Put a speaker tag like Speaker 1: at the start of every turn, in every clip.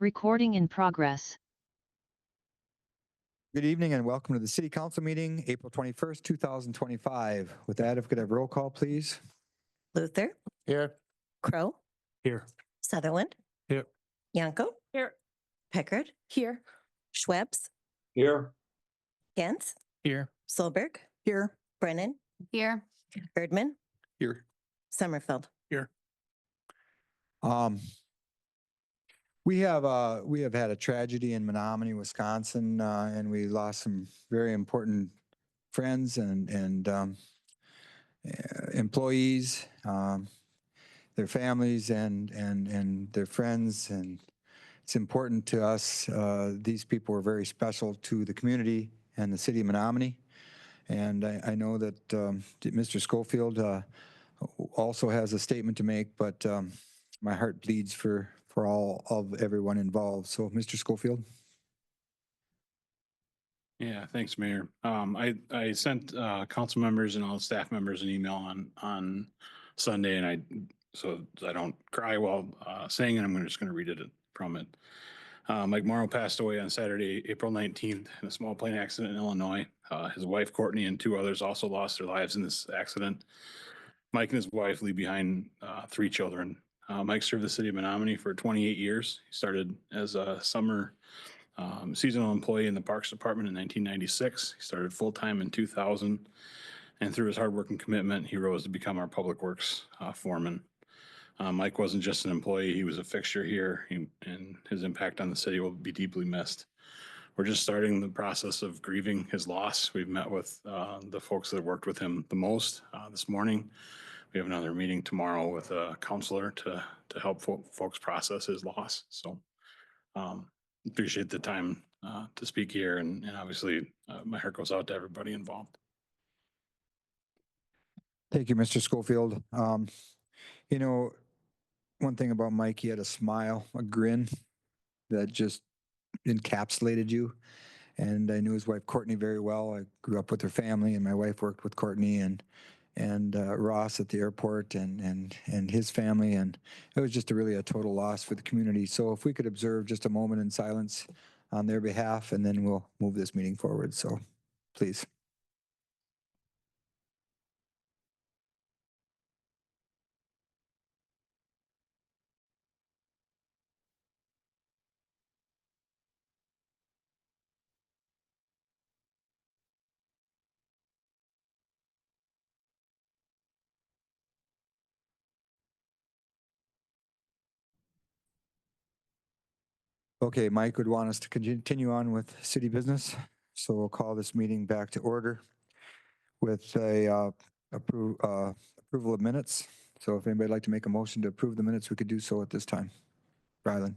Speaker 1: Recording in progress.
Speaker 2: Good evening and welcome to the City Council meeting, April 21st, 2025. With that, if we could have roll call, please.
Speaker 3: Luther,
Speaker 4: Here.
Speaker 3: Crow,
Speaker 4: Here.
Speaker 3: Sutherland,
Speaker 4: Here.
Speaker 3: Yanko,
Speaker 5: Here.
Speaker 3: Peckard,
Speaker 5: Here.
Speaker 3: Schweppes,
Speaker 4: Here.
Speaker 3: Gantz,
Speaker 4: Here.
Speaker 3: Solberg,
Speaker 5: Here.
Speaker 3: Brennan,
Speaker 5: Here.
Speaker 3: Erdman,
Speaker 4: Here.
Speaker 3: Summerfeld.
Speaker 4: Here.
Speaker 2: We have had a tragedy in Menomonie, Wisconsin, and we lost some very important friends and employees, their families and their friends, and it's important to us. These people were very special to the community and the city of Menomonie, and I know that Mr. Schofield also has a statement to make, but my heart bleeds for all of everyone involved. So, Mr. Schofield.
Speaker 6: Yeah, thanks, Mayor. I sent council members and all staff members an email on Sunday, and so I don't cry while saying it. I'm just going to read it from it. Mike Morrow passed away on Saturday, April 19th, in a small plane accident in Illinois. His wife Courtney and two others also lost their lives in this accident. Mike and his wife leave behind 3 children. Mike served the city of Menomonie for 28 years. He started as a summer seasonal employee in the Parks Department in 1996. He started full-time in 2000. And through his hard work and commitment, he rose to become our Public Works foreman. Mike wasn't just an employee, he was a fixture here, and his impact on the city will be deeply missed. We're just starting the process of grieving his loss. We've met with the folks that worked with him the most this morning. We have another meeting tomorrow with a counselor to help folks process his loss. So appreciate the time to speak here, and obviously my heart goes out to everybody involved.
Speaker 2: Thank you, Mr. Schofield. You know, one thing about Mike, he had a smile, a grin that just encapsulated you. And I knew his wife Courtney very well. I grew up with her family, and my wife worked with Courtney and Ross at the airport and his family, and it was just really a total loss for the community. So if we could observe just a moment in silence on their behalf, and then we'll move this meeting forward. So please. Okay, Mike would want us to continue on with city business. So we'll call this meeting back to order with a approval of minutes. So if anybody would like to make a motion to approve the minutes, we could do so at this time. Rylan.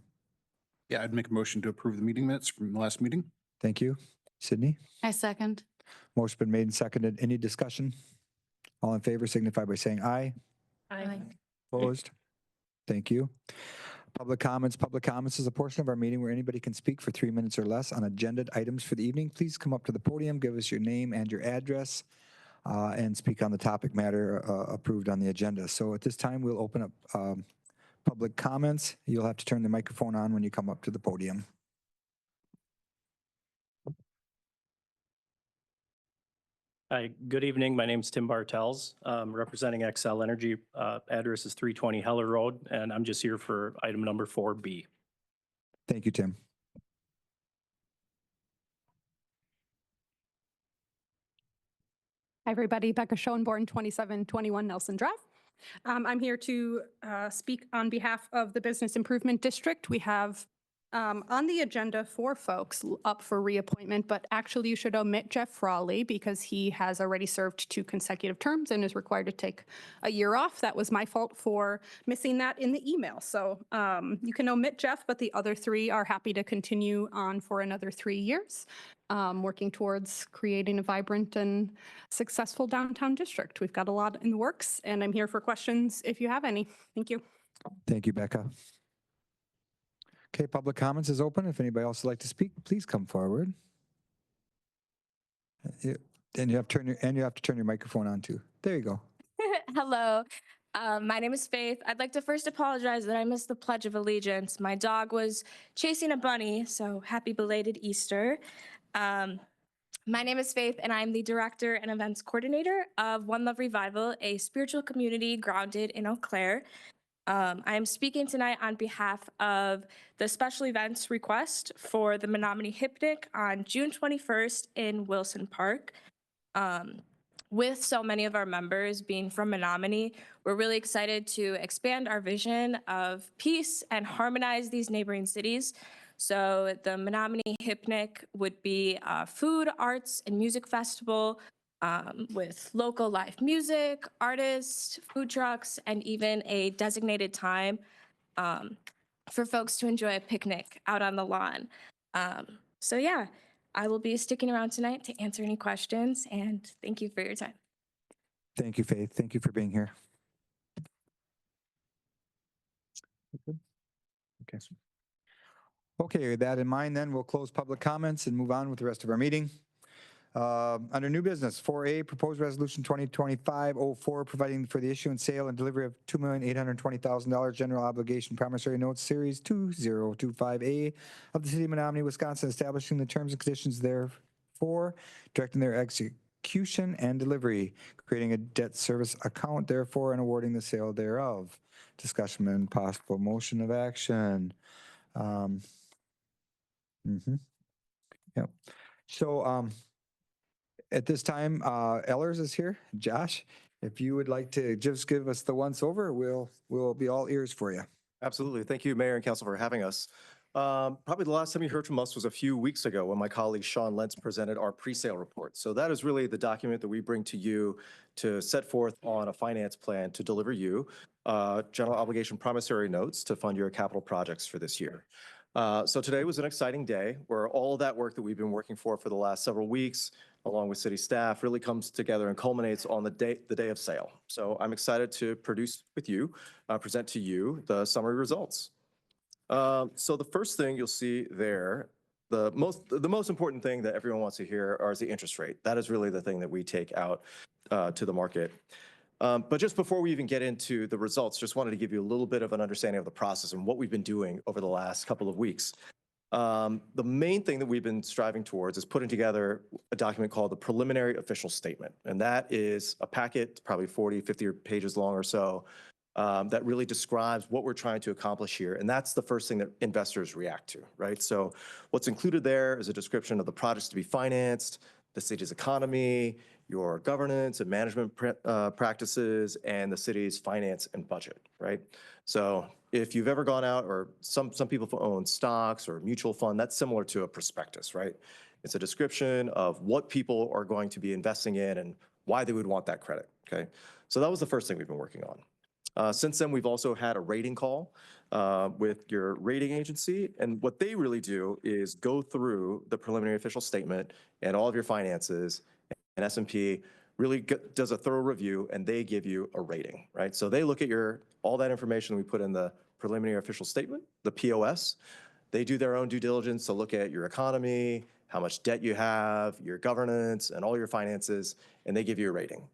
Speaker 4: Yeah, I'd make a motion to approve the meeting minutes from the last meeting.
Speaker 2: Thank you. Sydney?
Speaker 5: I second.
Speaker 2: Motion been made and seconded. Any discussion? All in favor signify by saying aye.
Speaker 5: Aye.
Speaker 2: Opposed? Thank you. Public comments. Public comments is a portion of our meeting where anybody can speak for 3 minutes or less on agended items for the evening. Please come up to the podium, give us your name and your address, and speak on the topic matter approved on the agenda. So at this time, we'll open up public comments. You'll have to turn the microphone on when you come up to the podium.
Speaker 7: Hi, good evening. My name is Tim Bartels, representing Xcel Energy. Address is 320 Heller Road, and I'm just here for item number 4B.
Speaker 2: Thank you, Tim.
Speaker 5: Hi, everybody. Becca Schoenborn, 2721 Nelson Drive. I'm here to speak on behalf of the Business Improvement District. We have on the agenda 4 folks up for reappointment, but actually you should omit Jeff Frawley because he has already served 2 consecutive terms and is required to take a year off. That was my fault for missing that in the email. So you can omit Jeff, but the other 3 are happy to continue on for another 3 years, working towards creating a vibrant and successful downtown district. We've got a lot in the works, and I'm here for questions if you have any. Thank you.
Speaker 2: Thank you, Becca. Okay, public comments is open. If anybody else would like to speak, please come forward. And you have to turn your microphone on too. There you go.
Speaker 8: Hello. My name is Faith. I'd like to first apologize that I missed the Pledge of Allegiance. My dog was chasing a bunny, so happy belated Easter. My name is Faith, and I'm the Director and Events Coordinator of One Love Revival, a spiritual community grounded in Eau Claire. I am speaking tonight on behalf of the special events request for the Menomonie Picnic on June 21st in Wilson Park. With so many of our members being from Menomonie, we're really excited to expand our vision of peace and harmonize these neighboring cities. So the Menomonie Picnic would be a food, arts, and music festival with local live music, artists, food trucks, and even a designated time for folks to enjoy a picnic out on the lawn. So yeah, I will be sticking around tonight to answer any questions, and thank you for your time.
Speaker 2: Thank you, Faith. Thank you for being here. Okay. Okay, with that in mind, then we'll close public comments and move on with the rest of our meeting. Under new business, 4A, proposed resolution 2025-04, providing for the issue and sale and delivery of $2,820,000 general obligation promissory notes series 2025A of the city of Menomonie, Wisconsin, establishing the terms and conditions therefor, directing their execution and delivery, creating a debt service account therefore, and awarding the sale thereof. Discussion and possible motion of action. Yep. So, at this time, Ellers is here. Josh, if you would like to just give us the once over, we'll be all ears for you.
Speaker 9: Absolutely. Thank you, Mayor and Council, for having us. Probably the last time you heard from us was a few weeks ago when my colleague Sean Lentz presented our pre-sale report. So that is really the document that we bring to you to set forth on a finance plan to deliver you general obligation promissory notes to fund your capital projects for this year. So today was an exciting day where all of that work that we've been working for the last several weeks, along with city staff, really comes together and culminates on the day of sale. So I'm excited to present to you the summary results. So the first thing you'll see there, the most important thing that everyone wants to hear is the interest rate. That is really the thing that we take out to the market. But just before we even get into the results, just wanted to give you a little bit of an understanding of the process and what we've been doing over the last couple of weeks. The main thing that we've been striving towards is putting together a document called the Preliminary Official Statement. And that is a packet, probably 40, 50 pages long or so, that really describes what we're trying to accomplish here. And that's the first thing that investors react to, right? So what's included there is a description of the projects to be financed, the city's economy, your governance and management practices, and the city's finance and budget, right? So if you've ever gone out, or some people own stocks or mutual fund, that's similar to a prospectus, right? It's a description of what people are going to be investing in and why they would want that credit, okay? So that was the first thing we've been working on. Since then, we've also had a rating call with your rating agency, and what they really do is go through the preliminary official statement and all of your finances, and S&P really does a thorough review, and they give you a rating, right? So they look at all that information we put in the preliminary official statement, the POS. They do their own due diligence to look at your economy, how much debt you have, your governance, and all your finances, and they give you a rating.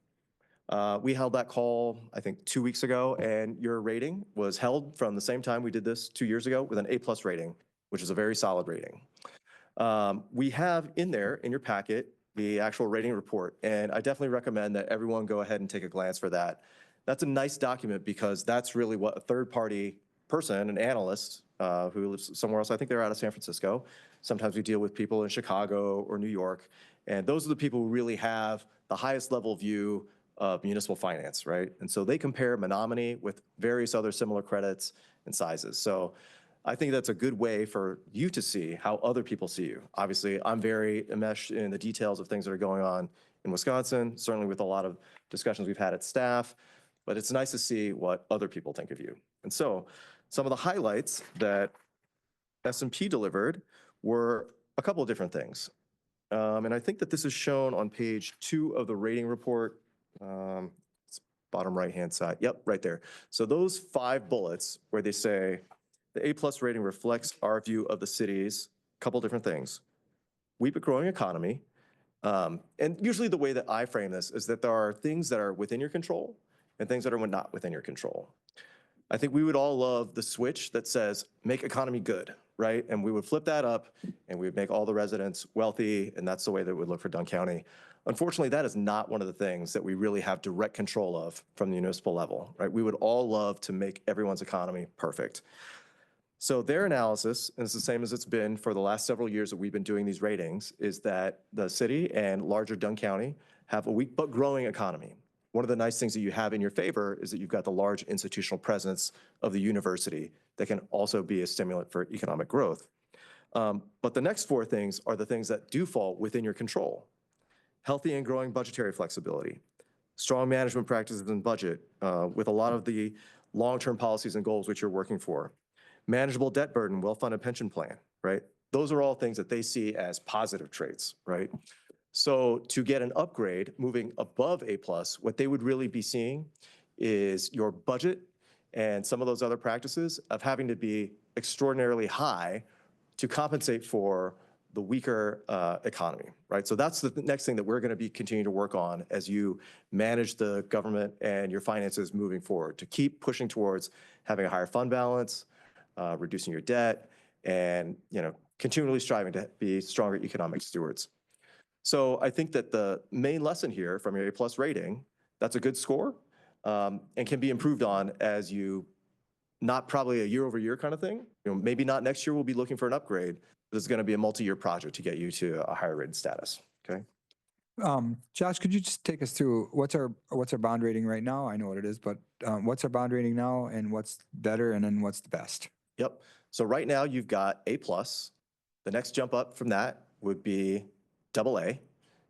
Speaker 9: We held that call, I think, 2 weeks ago, and your rating was held from the same time we did this 2 years ago with an A+ rating, which is a very solid rating. We have in there, in your packet, the actual rating report, and I definitely recommend that everyone go ahead and take a glance for that. That's a nice document because that's really what a third-party person, an analyst who lives somewhere else, I think they're out of San Francisco. Sometimes we deal with people in Chicago or New York, and those are the people who really have the highest level view of municipal finance, right? And so they compare Menomonie with various other similar credits and sizes. So I think that's a good way for you to see how other people see you. Obviously, I'm very enmeshed in the details of things that are going on in Wisconsin, certainly with a lot of discussions we've had at staff, but it's nice to see what other people think of you. And so some of the highlights that S&P delivered were a couple of different things. And I think that this is shown on page 2 of the rating report. It's bottom right-hand side. Yep, right there. So those 5 bullets where they say, the A+ rating reflects our view of the city's couple different things. We've a growing economy. And usually the way that I frame this is that there are things that are within your control and things that are not within your control. I think we would all love the switch that says, make economy good, right? And we would flip that up and we would make all the residents wealthy, and that's the way that it would look for Dunn County. Unfortunately, that is not one of the things that we really have direct control of from the municipal level, right? We would all love to make everyone's economy perfect. So their analysis, and it's the same as it's been for the last several years that we've been doing these ratings, is that the city and larger Dunn County have a weak but growing economy. One of the nice things that you have in your favor is that you've got the large institutional presence of the university that can also be a stimulant for economic growth. But the next four things are the things that do fall within your control. Healthy and growing budgetary flexibility, strong management practices and budget with a lot of the long-term policies and goals which you're working for. Manageable debt burden, well-funded pension plan, right? Those are all things that they see as positive traits, right? So to get an upgrade moving above A+, what they would really be seeing is your budget and some of those other practices of having to be extraordinarily high to compensate for the weaker economy, right? So that's the next thing that we're going to be continuing to work on as you manage the government and your finances moving forward, to keep pushing towards having a higher fund balance, reducing your debt, and continually striving to be stronger economic stewards. So I think that the main lesson here from your A+ rating, that's a good score, and can be improved on as you, not probably a year over year kind of thing. Maybe not next year we'll be looking for an upgrade, but it's going to be a multi-year project to get you to a higher rated status. Okay.
Speaker 2: Josh, could you just take us through what's our bond rating right now? I know what it is, but what's our bond rating now, and what's better, and then what's the best?
Speaker 9: Yep. So right now you've got A+. The next jump up from that would be AA,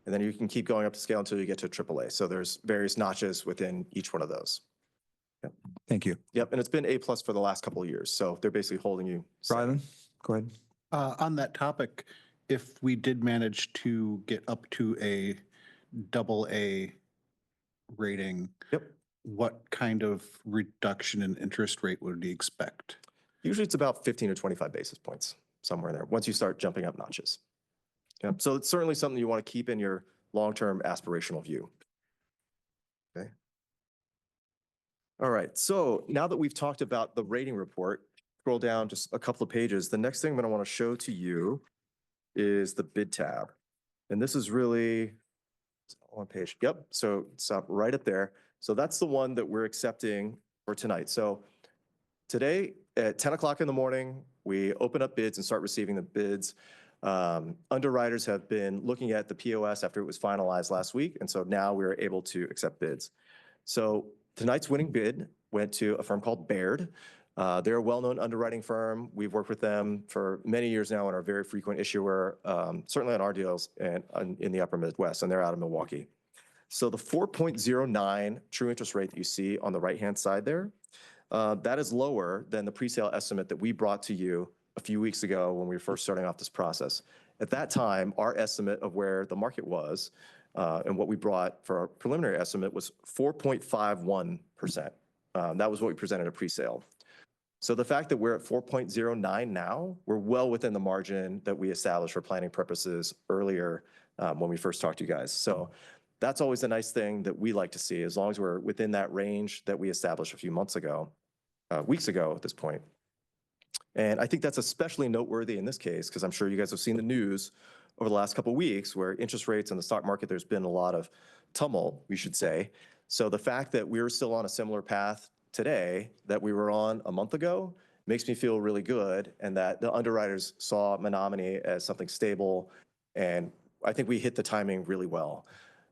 Speaker 9: and then you can keep going up the scale until you get to AAA. So there's various notches within each one of those. Yep.
Speaker 2: Thank you.
Speaker 9: Yep, and it's been A+ for the last couple of years. So they're basically holding you.
Speaker 2: Rylan, go ahead.
Speaker 4: On that topic, if we did manage to get up to a AA rating,
Speaker 9: Yep.
Speaker 4: what kind of reduction in interest rate would we expect?
Speaker 9: Usually it's about 15 or 25 basis points, somewhere in there, once you start jumping up notches. Yep. So it's certainly something you want to keep in your long-term aspirational view. Okay. All right, so now that we've talked about the rating report, scroll down just a couple of pages. The next thing that I want to show to you is the bid tab. And this is really on page. Yep, so stop right up there. So that's the one that we're accepting for tonight. So today at 10 o'clock in the morning, we open up bids and start receiving the bids. Underwriters have been looking at the POS after it was finalized last week, and so now we're able to accept bids. So tonight's winning bid went to a firm called Baird. They're a well-known underwriting firm. We've worked with them for many years now and are a very frequent issuer, certainly on our deals and in the upper Midwest, and they're out of Milwaukee. So the 4.09 true interest rate that you see on the right-hand side there, that is lower than the presale estimate that we brought to you a few weeks ago when we were first starting off this process. At that time, our estimate of where the market was and what we brought for our preliminary estimate was 4.51%. That was what we presented at presale. So the fact that we're at 4.09 now, we're well within the margin that we established for planning purposes earlier when we first talked to you guys. So that's always a nice thing that we like to see, as long as we're within that range that we established a few months ago, weeks ago at this point. And I think that's especially noteworthy in this case, because I'm sure you guys have seen the news over the last couple of weeks where interest rates in the stock market, there's been a lot of tumult, we should say. So the fact that we're still on a similar path today that we were on a month ago makes me feel really good, and that the underwriters saw Menomonie as something stable, and I think we hit the timing really well.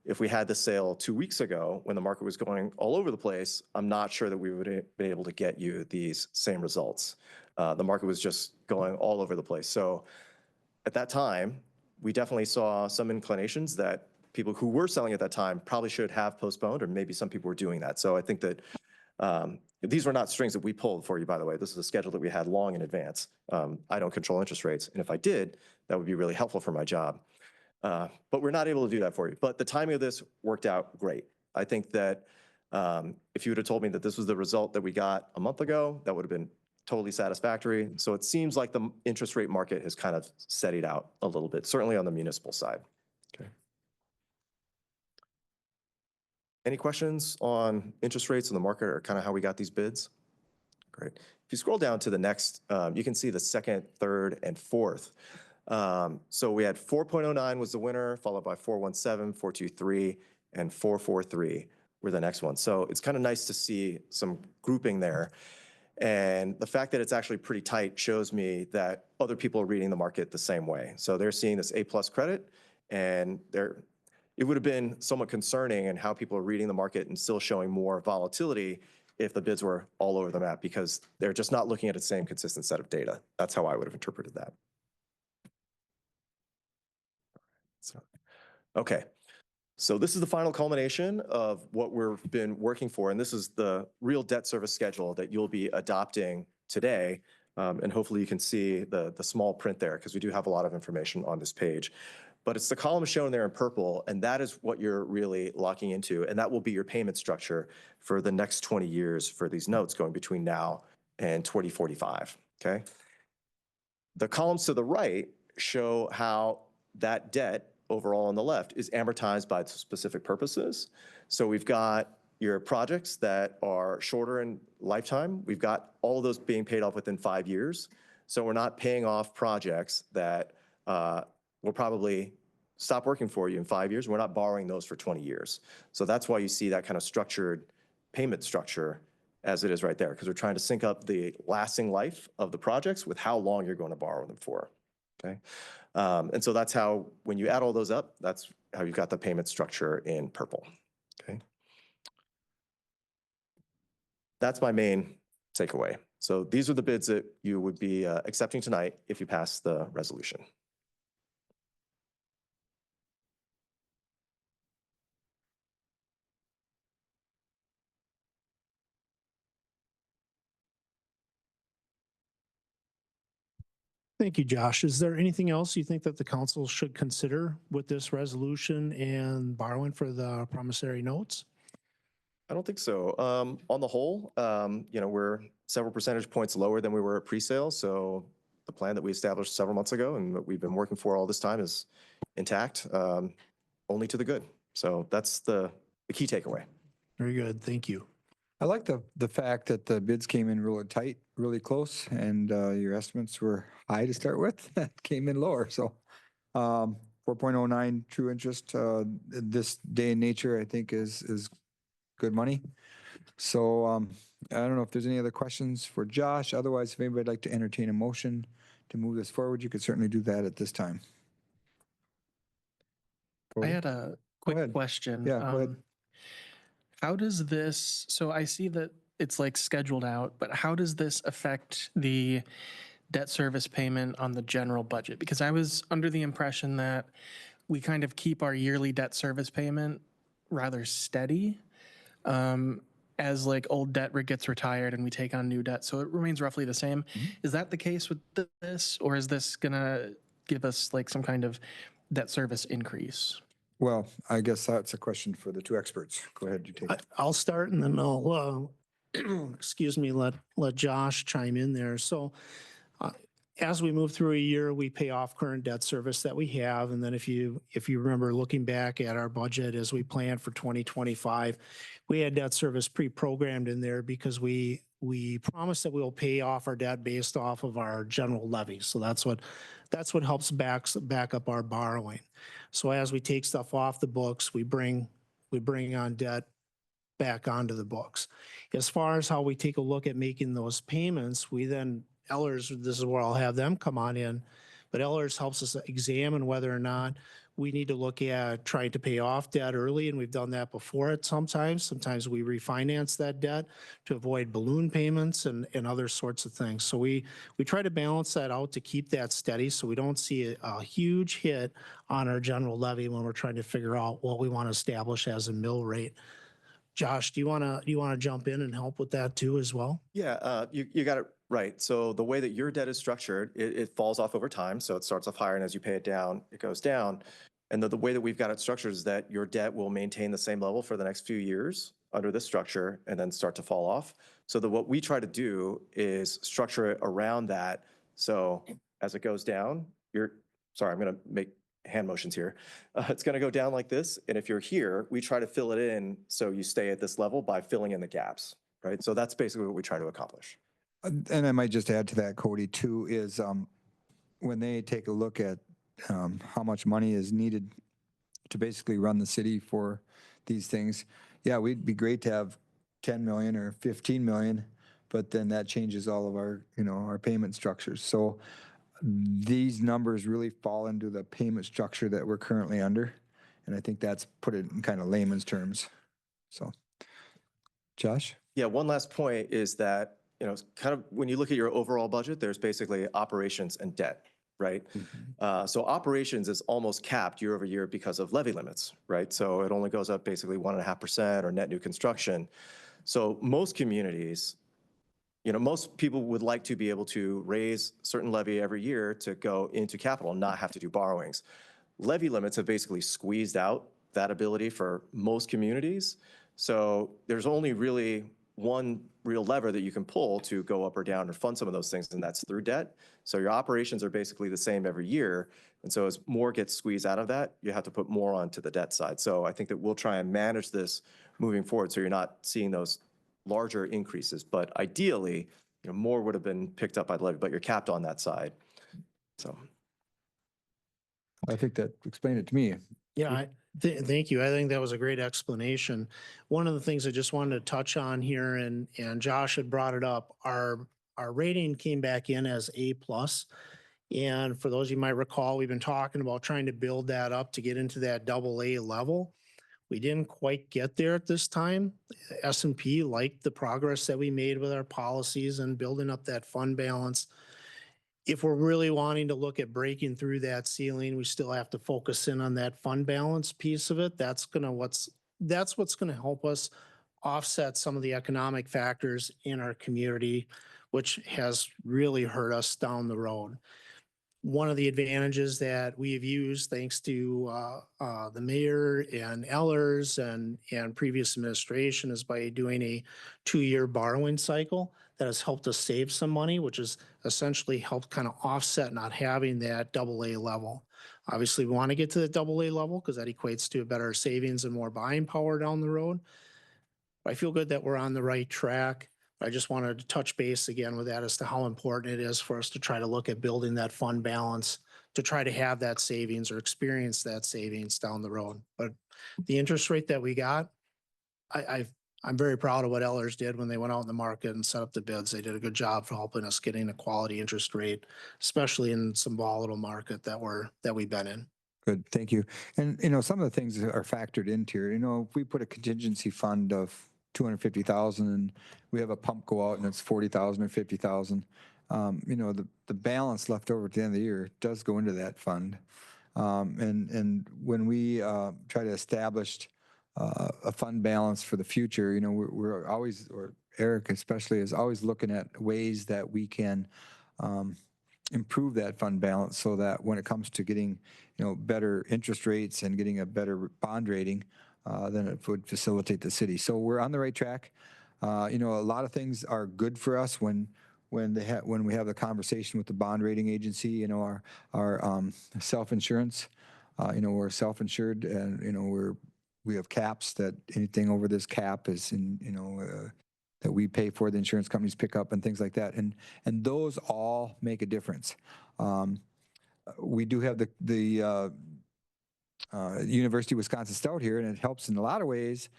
Speaker 9: If we had the sale 2 weeks ago when the market was going all over the place, I'm not sure that we would have been able to get you these same results. The market was just going all over the place. So at that time, we definitely saw some inclinations that people who were selling at that time probably should have postponed, or maybe some people were doing that. So I think that these were not strings that we pulled for you, by the way. This is a schedule that we had long in advance. I don't control interest rates, and if I did, that would be really helpful for my job. But we're not able to do that for you. But the timing of this worked out great. I think that if you would have told me that this was the result that we got a month ago, that would have been totally satisfactory. So it seems like the interest rate market has kind of steadied out a little bit, certainly on the municipal side. Okay. Any questions on interest rates in the market or kind of how we got these bids? Great. If you scroll down to the next, you can see the second, third, and fourth. So we had 4.09 was the winner, followed by 417, 423, and 443 were the next ones. So it's kind of nice to see some grouping there. And the fact that it's actually pretty tight shows me that other people are reading the market the same way. So they're seeing this A+ credit, and it would have been somewhat concerning in how people are reading the market and still showing more volatility if the bids were all over the map, because they're just not looking at the same consistent set of data. That's how I would have interpreted that. So, okay. So this is the final culmination of what we've been working for, and this is the real debt service schedule that you'll be adopting today. And hopefully you can see the small print there, because we do have a lot of information on this page. But it's the column shown there in purple, and that is what you're really locking into, and that will be your payment structure for the next 20 years for these notes going between now and 2045, okay? The columns to the right show how that debt overall on the left is amortized by specific purposes. So we've got your projects that are shorter in lifetime. We've got all of those being paid off within 5 years. So we're not paying off projects that will probably stop working for you in 5 years. We're not borrowing those for 20 years. So that's why you see that kind of structured payment structure as it is right there, because we're trying to sync up the lasting life of the projects with how long you're going to borrow them for, okay? And so that's how, when you add all those up, that's how you've got the payment structure in purple, okay? That's my main takeaway. So these are the bids that you would be accepting tonight if you pass the resolution.
Speaker 10: Thank you, Josh. Is there anything else you think that the council should consider with this resolution and borrowing for the promissory notes?
Speaker 9: I don't think so. On the whole, we're several percentage points lower than we were at pre-sale. So the plan that we established several months ago and that we've been working for all this time is intact, only to the good. So that's the key takeaway.
Speaker 10: Very good. Thank you.
Speaker 2: I like the fact that the bids came in really tight, really close, and your estimates were high to start with. Came in lower, so 4.09 true interest this day in nature, I think is good money. So I don't know if there's any other questions for Josh. Otherwise, if anybody'd like to entertain a motion to move this forward, you could certainly do that at this time.
Speaker 11: I had a quick question.
Speaker 2: Yeah, go ahead.
Speaker 11: How does this, so I see that it's like scheduled out, but how does this affect the debt service payment on the general budget? Because I was under the impression that we kind of keep our yearly debt service payment rather steady as like old debt gets retired and we take on new debt. So it remains roughly the same. Is that the case with this, or is this gonna give us like some kind of debt service increase?
Speaker 2: Well, I guess that's a question for the two experts. Go ahead, you take it.
Speaker 10: I'll start and then I'll, excuse me, let Josh chime in there. So as we move through a year, we pay off current debt service that we have. And then if you remember looking back at our budget as we planned for 2025, we had debt service pre-programmed in there because we promised that we will pay off our debt based off of our general levy. So that's what helps back up our borrowing. So as we take stuff off the books, we bring on debt back onto the books. As far as how we take a look at making those payments, we then, Ellers, this is where I'll have them come on in, but Ellers helps us examine whether or not we need to look at trying to pay off debt early, and we've done that before at sometimes. Sometimes we refinance that debt to avoid balloon payments and other sorts of things. So we try to balance that out to keep that steady so we don't see a huge hit on our general levy when we're trying to figure out what we want to establish as a mill rate. Josh, do you want to jump in and help with that too as well?
Speaker 9: Yeah, you got it right. So the way that your debt is structured, it falls off over time. So it starts off higher, and as you pay it down, it goes down. And the way that we've got it structured is that your debt will maintain the same level for the next few years under this structure and then start to fall off. So what we try to do is structure it around that. So as it goes down, sorry, I'm going to hand motions here. It's going to go down like this. And if you're here, we try to fill it in so you stay at this level by filling in the gaps, right? So that's basically what we try to accomplish.
Speaker 2: And I might just add to that, Cody, too, is when they take a look at how much money is needed to basically run the city for these things, yeah, we'd be great to have 10 million or 15 million, but then that changes all of our, our payment structures. So these numbers really fall into the payment structure that we're currently under. And I think that's put it in kind of layman's terms. So, Josh?
Speaker 9: Yeah, one last point is that, kind of when you look at your overall budget, there's basically operations and debt, right? So operations is almost capped year over year because of levy limits, right? So it only goes up basically 1.5% or net new construction. So most communities, most people would like to be able to raise certain levy every year to go into capital and not have to do borrowings. Levy limits have basically squeezed out that ability for most communities. So there's only really one real lever that you can pull to go up or down or fund some of those things, and that's through debt. So your operations are basically the same every year. And so as more gets squeezed out of that, you have to put more onto the debt side. So I think that we'll try and manage this moving forward so you're not seeing those larger increases. But ideally, more would have been picked up by the levy, but you're capped on that side. So
Speaker 2: I think that explained it to me.
Speaker 10: Yeah, thank you. I think that was a great explanation. One of the things I just wanted to touch on here, and Josh had brought it up, our rating came back in as A+. And for those you might recall, we've been talking about trying to build that up to get into that AA level. We didn't quite get there at this time. S&P liked the progress that we made with our policies and building up that fund balance. If we're really wanting to look at breaking through that ceiling, we still have to focus in on that fund balance piece of it. That's what's gonna help us offset some of the economic factors in our community, which has really hurt us down the road. One of the advantages that we have used, thanks to the mayor and Ellers and previous administration, is by doing a 2-year borrowing cycle that has helped us save some money, which has essentially helped kind of offset not having that AA level. Obviously, we want to get to the AA level because that equates to better savings and more buying power down the road. I feel good that we're on the right track. I just wanted to touch base again with that as to how important it is for us to try to look at building that fund balance to try to have that savings or experience that savings down the road. But the interest rate that we got, I'm very proud of what Ellers did when they went out in the market and set up the bids. They did a good job for helping us getting a quality interest rate, especially in some volatile market that we've been in.
Speaker 2: Good, thank you. And, some of the things that are factored into here, if we put a contingency fund of 250,000 and we have a pump go out and it's 40,000 or 50,000, the balance left over at the end of the year does go into that fund. And when we try to establish a fund balance for the future, we're always, or Eric especially, is always looking at ways that we can improve that fund balance so that when it comes to getting, better interest rates and getting a better bond rating, then it would facilitate the city. So we're on the right track. A lot of things are good for us when we have the conversation with the bond rating agency. Our self-insurance. We're self-insured, and we have caps that anything over this cap is that we pay for, the insurance companies pick up and things like that, and those all make a difference. We do have the University of Wisconsin Stout here, and it helps in a lot of ways,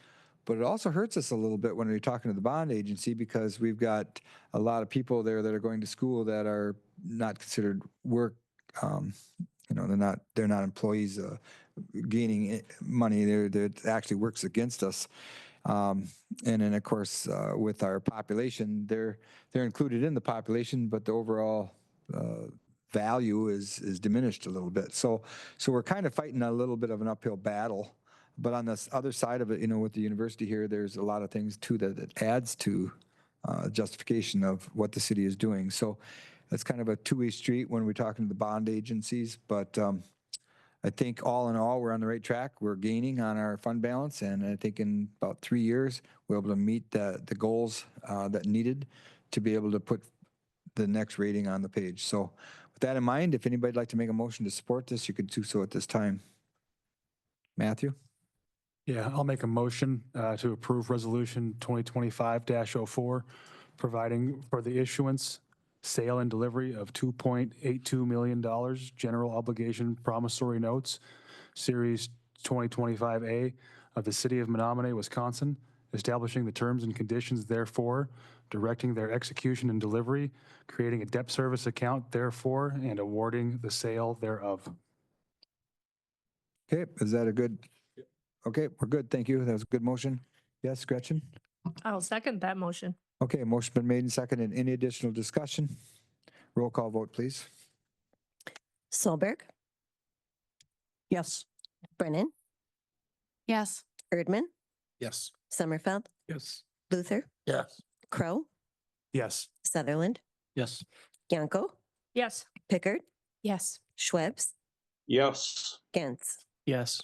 Speaker 2: but it also hurts us a little bit when we're talking to the bond agency because we've got a lot of people there that are going to school that are not considered work. They're not employees gaining money. It actually works against us. And then of course with our population, they're included in the population, but the overall value is diminished a little bit. So we're kind of fighting a little bit of an uphill battle. But on this other side of it, with the university here, there's a lot of things too that adds to justification of what the city is doing. So it's kind of a two-way street when we're talking to the bond agencies. But I think all in all, we're on the right track. We're gaining on our fund balance, and I think in about 3 years, we're able to meet the goals that needed to be able to put the next rating on the page. So with that in mind, if anybody'd like to make a motion to support this, you could do so at this time. Matthew?
Speaker 12: Yeah, I'll make a motion to approve Resolution 2025-04, providing for the issuance, sale, and delivery of $2.82 million general obligation promissory notes, Series 2025A of the City of Menomonie, Wisconsin, establishing the terms and conditions therefore, directing their execution and delivery, creating a debt service account therefore, and awarding the sale thereof.
Speaker 2: Okay, is that a good? Okay, we're good. Thank you. That was a good motion. Yes, Gretchen?
Speaker 13: I'll second that motion.
Speaker 2: Okay, motion been made and seconded. Any additional discussion? Roll call vote, please.
Speaker 3: Solberg,
Speaker 13: Yes.
Speaker 3: Brennan,
Speaker 13: Yes.
Speaker 3: Erdman,
Speaker 4: Yes.
Speaker 3: Sommerfeld,
Speaker 6: Yes.
Speaker 3: Luther,
Speaker 4: Yes.
Speaker 3: Crow,
Speaker 12: Yes.
Speaker 3: Sutherland,
Speaker 6: Yes.
Speaker 3: Yanko,
Speaker 13: Yes.
Speaker 3: Pickard,
Speaker 13: Yes.
Speaker 3: Schwebs,
Speaker 6: Yes.
Speaker 3: Gantz.
Speaker 11: Yes.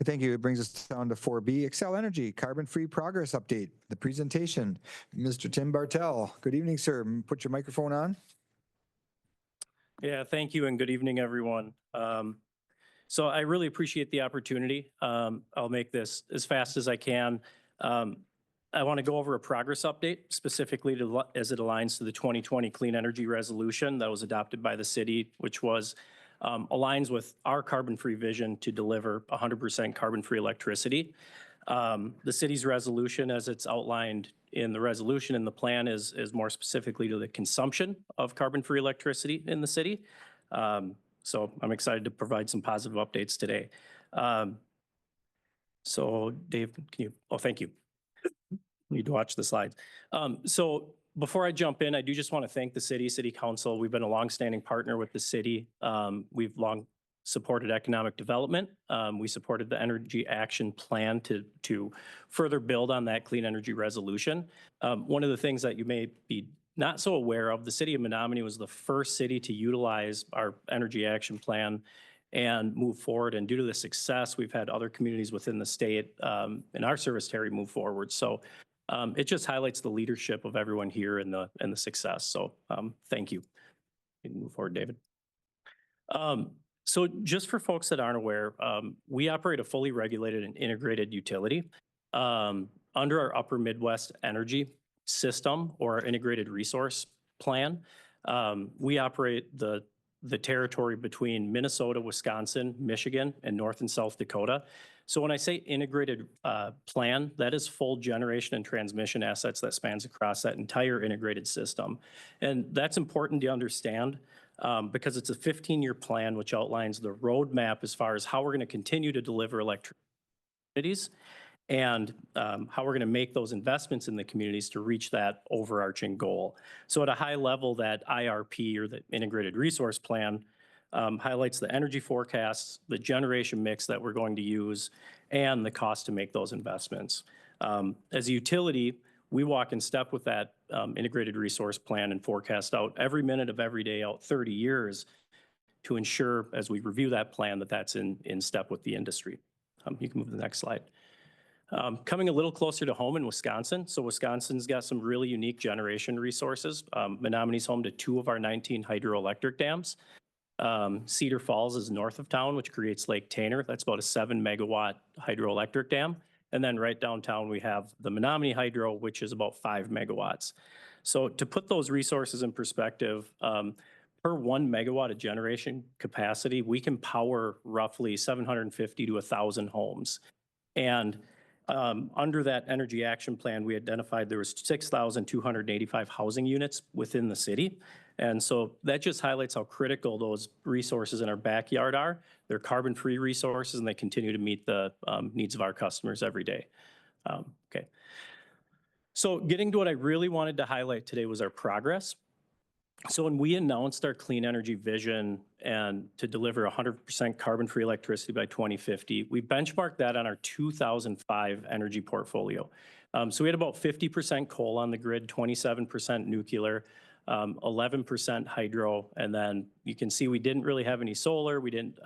Speaker 2: Thank you. It brings us down to 4B, Excel Energy, carbon-free progress update. The presentation, Mr. Tim Bartel. Good evening, sir. Put your microphone on.
Speaker 7: Yeah, thank you and good evening, everyone. So I really appreciate the opportunity. I'll make this as fast as I can. I want to go over a progress update specifically as it aligns to the 2020 Clean Energy Resolution that was adopted by the city, which was aligns with our carbon-free vision to deliver 100% carbon-free electricity. The city's resolution, as it's outlined in the resolution and the plan, is more specifically to the consumption of carbon-free electricity in the city. So I'm excited to provide some positive updates today. So Dave, can you, oh, thank you. Need to watch the slides. So before I jump in, I do just want to thank the city council. We've been a longstanding partner with the city. We've long supported economic development. We supported the energy action plan to further build on that clean energy resolution. One of the things that you may be not so aware of, the city of Menomonie was the first city to utilize our energy action plan and move forward. And due to the success, we've had other communities within the state in our service territory move forward. So it just highlights the leadership of everyone here and the success. So thank you. You can move forward, David. So just for folks that aren't aware, we operate a fully regulated and integrated utility. Under our Upper Midwest Energy System or our Integrated Resource Plan, we operate the territory between Minnesota, Wisconsin, Michigan, and North and South Dakota. So when I say integrated plan, that is full generation and transmission assets that spans across that entire integrated system. And that's important to understand because it's a 15-year plan which outlines the roadmap as far as how we're going to continue to deliver electricity and how we're going to make those investments in the communities to reach that overarching goal. So at a high level, that IRP or the Integrated Resource Plan highlights the energy forecasts, the generation mix that we're going to use, and the cost to make those investments. As a utility, we walk in step with that Integrated Resource Plan and forecast out every minute of every day out 30 years to ensure, as we review that plan, that that's in step with the industry. You can move to the next slide. Coming a little closer to home in Wisconsin. So Wisconsin's got some really unique generation resources. Menominee's home to 2 of our 19 hydroelectric dams. Cedar Falls is north of town, which creates Lake Tainer. That's about a 7-megawatt hydroelectric dam. And then right downtown, we have the Menomonie Hydro, which is about 5 megawatts. So to put those resources in perspective, per 1 megawatt of generation capacity, we can power roughly 750 to 1,000 homes. And under that energy action plan, we identified there was 6,285 housing units within the city. And so that just highlights how critical those resources in our backyard are. They're carbon-free resources and they continue to meet the needs of our customers every day. Okay. So getting to what I really wanted to highlight today was our progress. So when we announced our clean energy vision and to deliver 100% carbon-free electricity by 2050, we benchmarked that on our 2005 energy portfolio. So we had about 50% coal on the grid, 27% nuclear, 11% hydro, and then you can see we didn't really have any solar. We didn't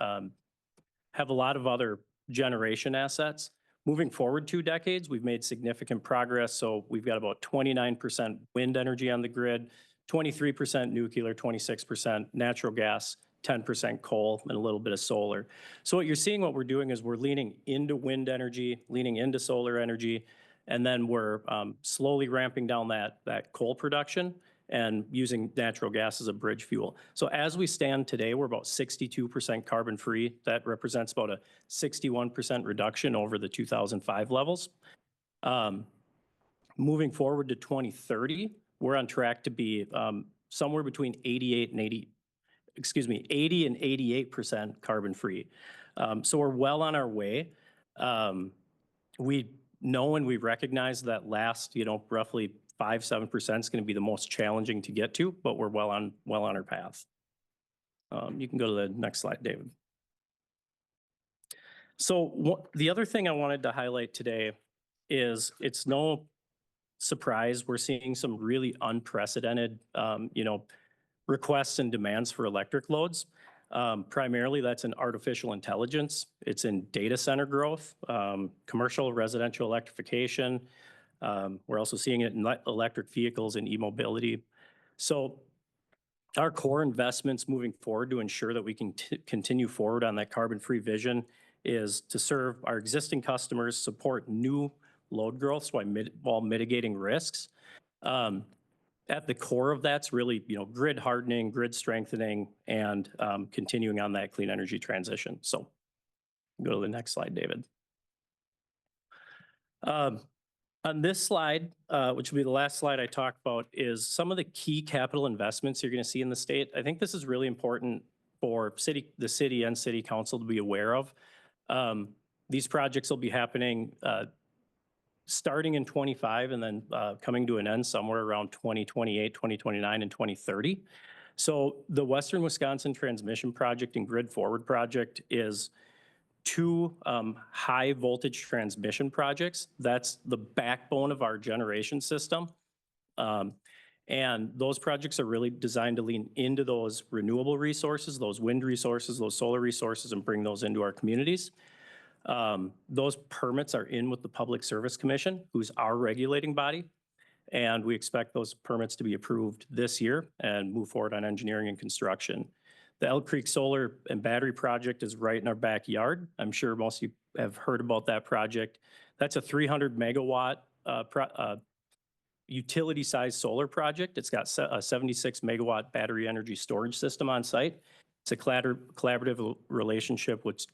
Speaker 7: have a lot of other generation assets. Moving forward 2 decades, we've made significant progress. So we've got about 29% wind energy on the grid, 23% nuclear, 26% natural gas, 10% coal, and a little bit of solar. So what you're seeing, what we're doing is we're leaning into wind energy, leaning into solar energy, and then we're slowly ramping down that coal production and using natural gas as a bridge fuel. So as we stand today, we're about 62% carbon free. That represents about a 61% reduction over the 2005 levels. Moving forward to 2030, we're on track to be somewhere between 80 and 88% carbon free. So we're well on our way. We know and we recognize that last, roughly 5-7% is going to be the most challenging to get to, but we're well on our path. You can go to the next slide, David. So the other thing I wanted to highlight today is it's no surprise we're seeing some really unprecedented, requests and demands for electric loads. Primarily, that's in artificial intelligence. It's in data center growth, commercial, residential electrification. We're also seeing it in electric vehicles and e-mobility. So our core investments moving forward to ensure that we can continue forward on that carbon-free vision is to serve our existing customers, support new load growth while mitigating risks. At the core of that's really, grid hardening, grid strengthening, and continuing on that clean energy transition. So go to the next slide, David. On this slide, which will be the last slide I talk about, is some of the key capital investments you're going to see in the state. I think this is really important for the city and city council to be aware of. These projects will be happening starting in 25 and then coming to an end somewhere around 2028, 2029, and 2030. So the Western Wisconsin Transmission Project and Grid Forward Project is two high voltage transmission projects. That's the backbone of our generation system. And those projects are really designed to lean into those renewable resources, those wind resources, those solar resources, and bring those into our communities. Those permits are in with the Public Service Commission, who's our regulating body. And we expect those permits to be approved this year and move forward on engineering and construction. The Elk Creek Solar and Battery Project is right in our backyard. I'm sure most of you have heard about that project. That's a 300 megawatt utility-sized solar project. It's got a 76 megawatt battery energy storage system on site. It's a collaborative relationship with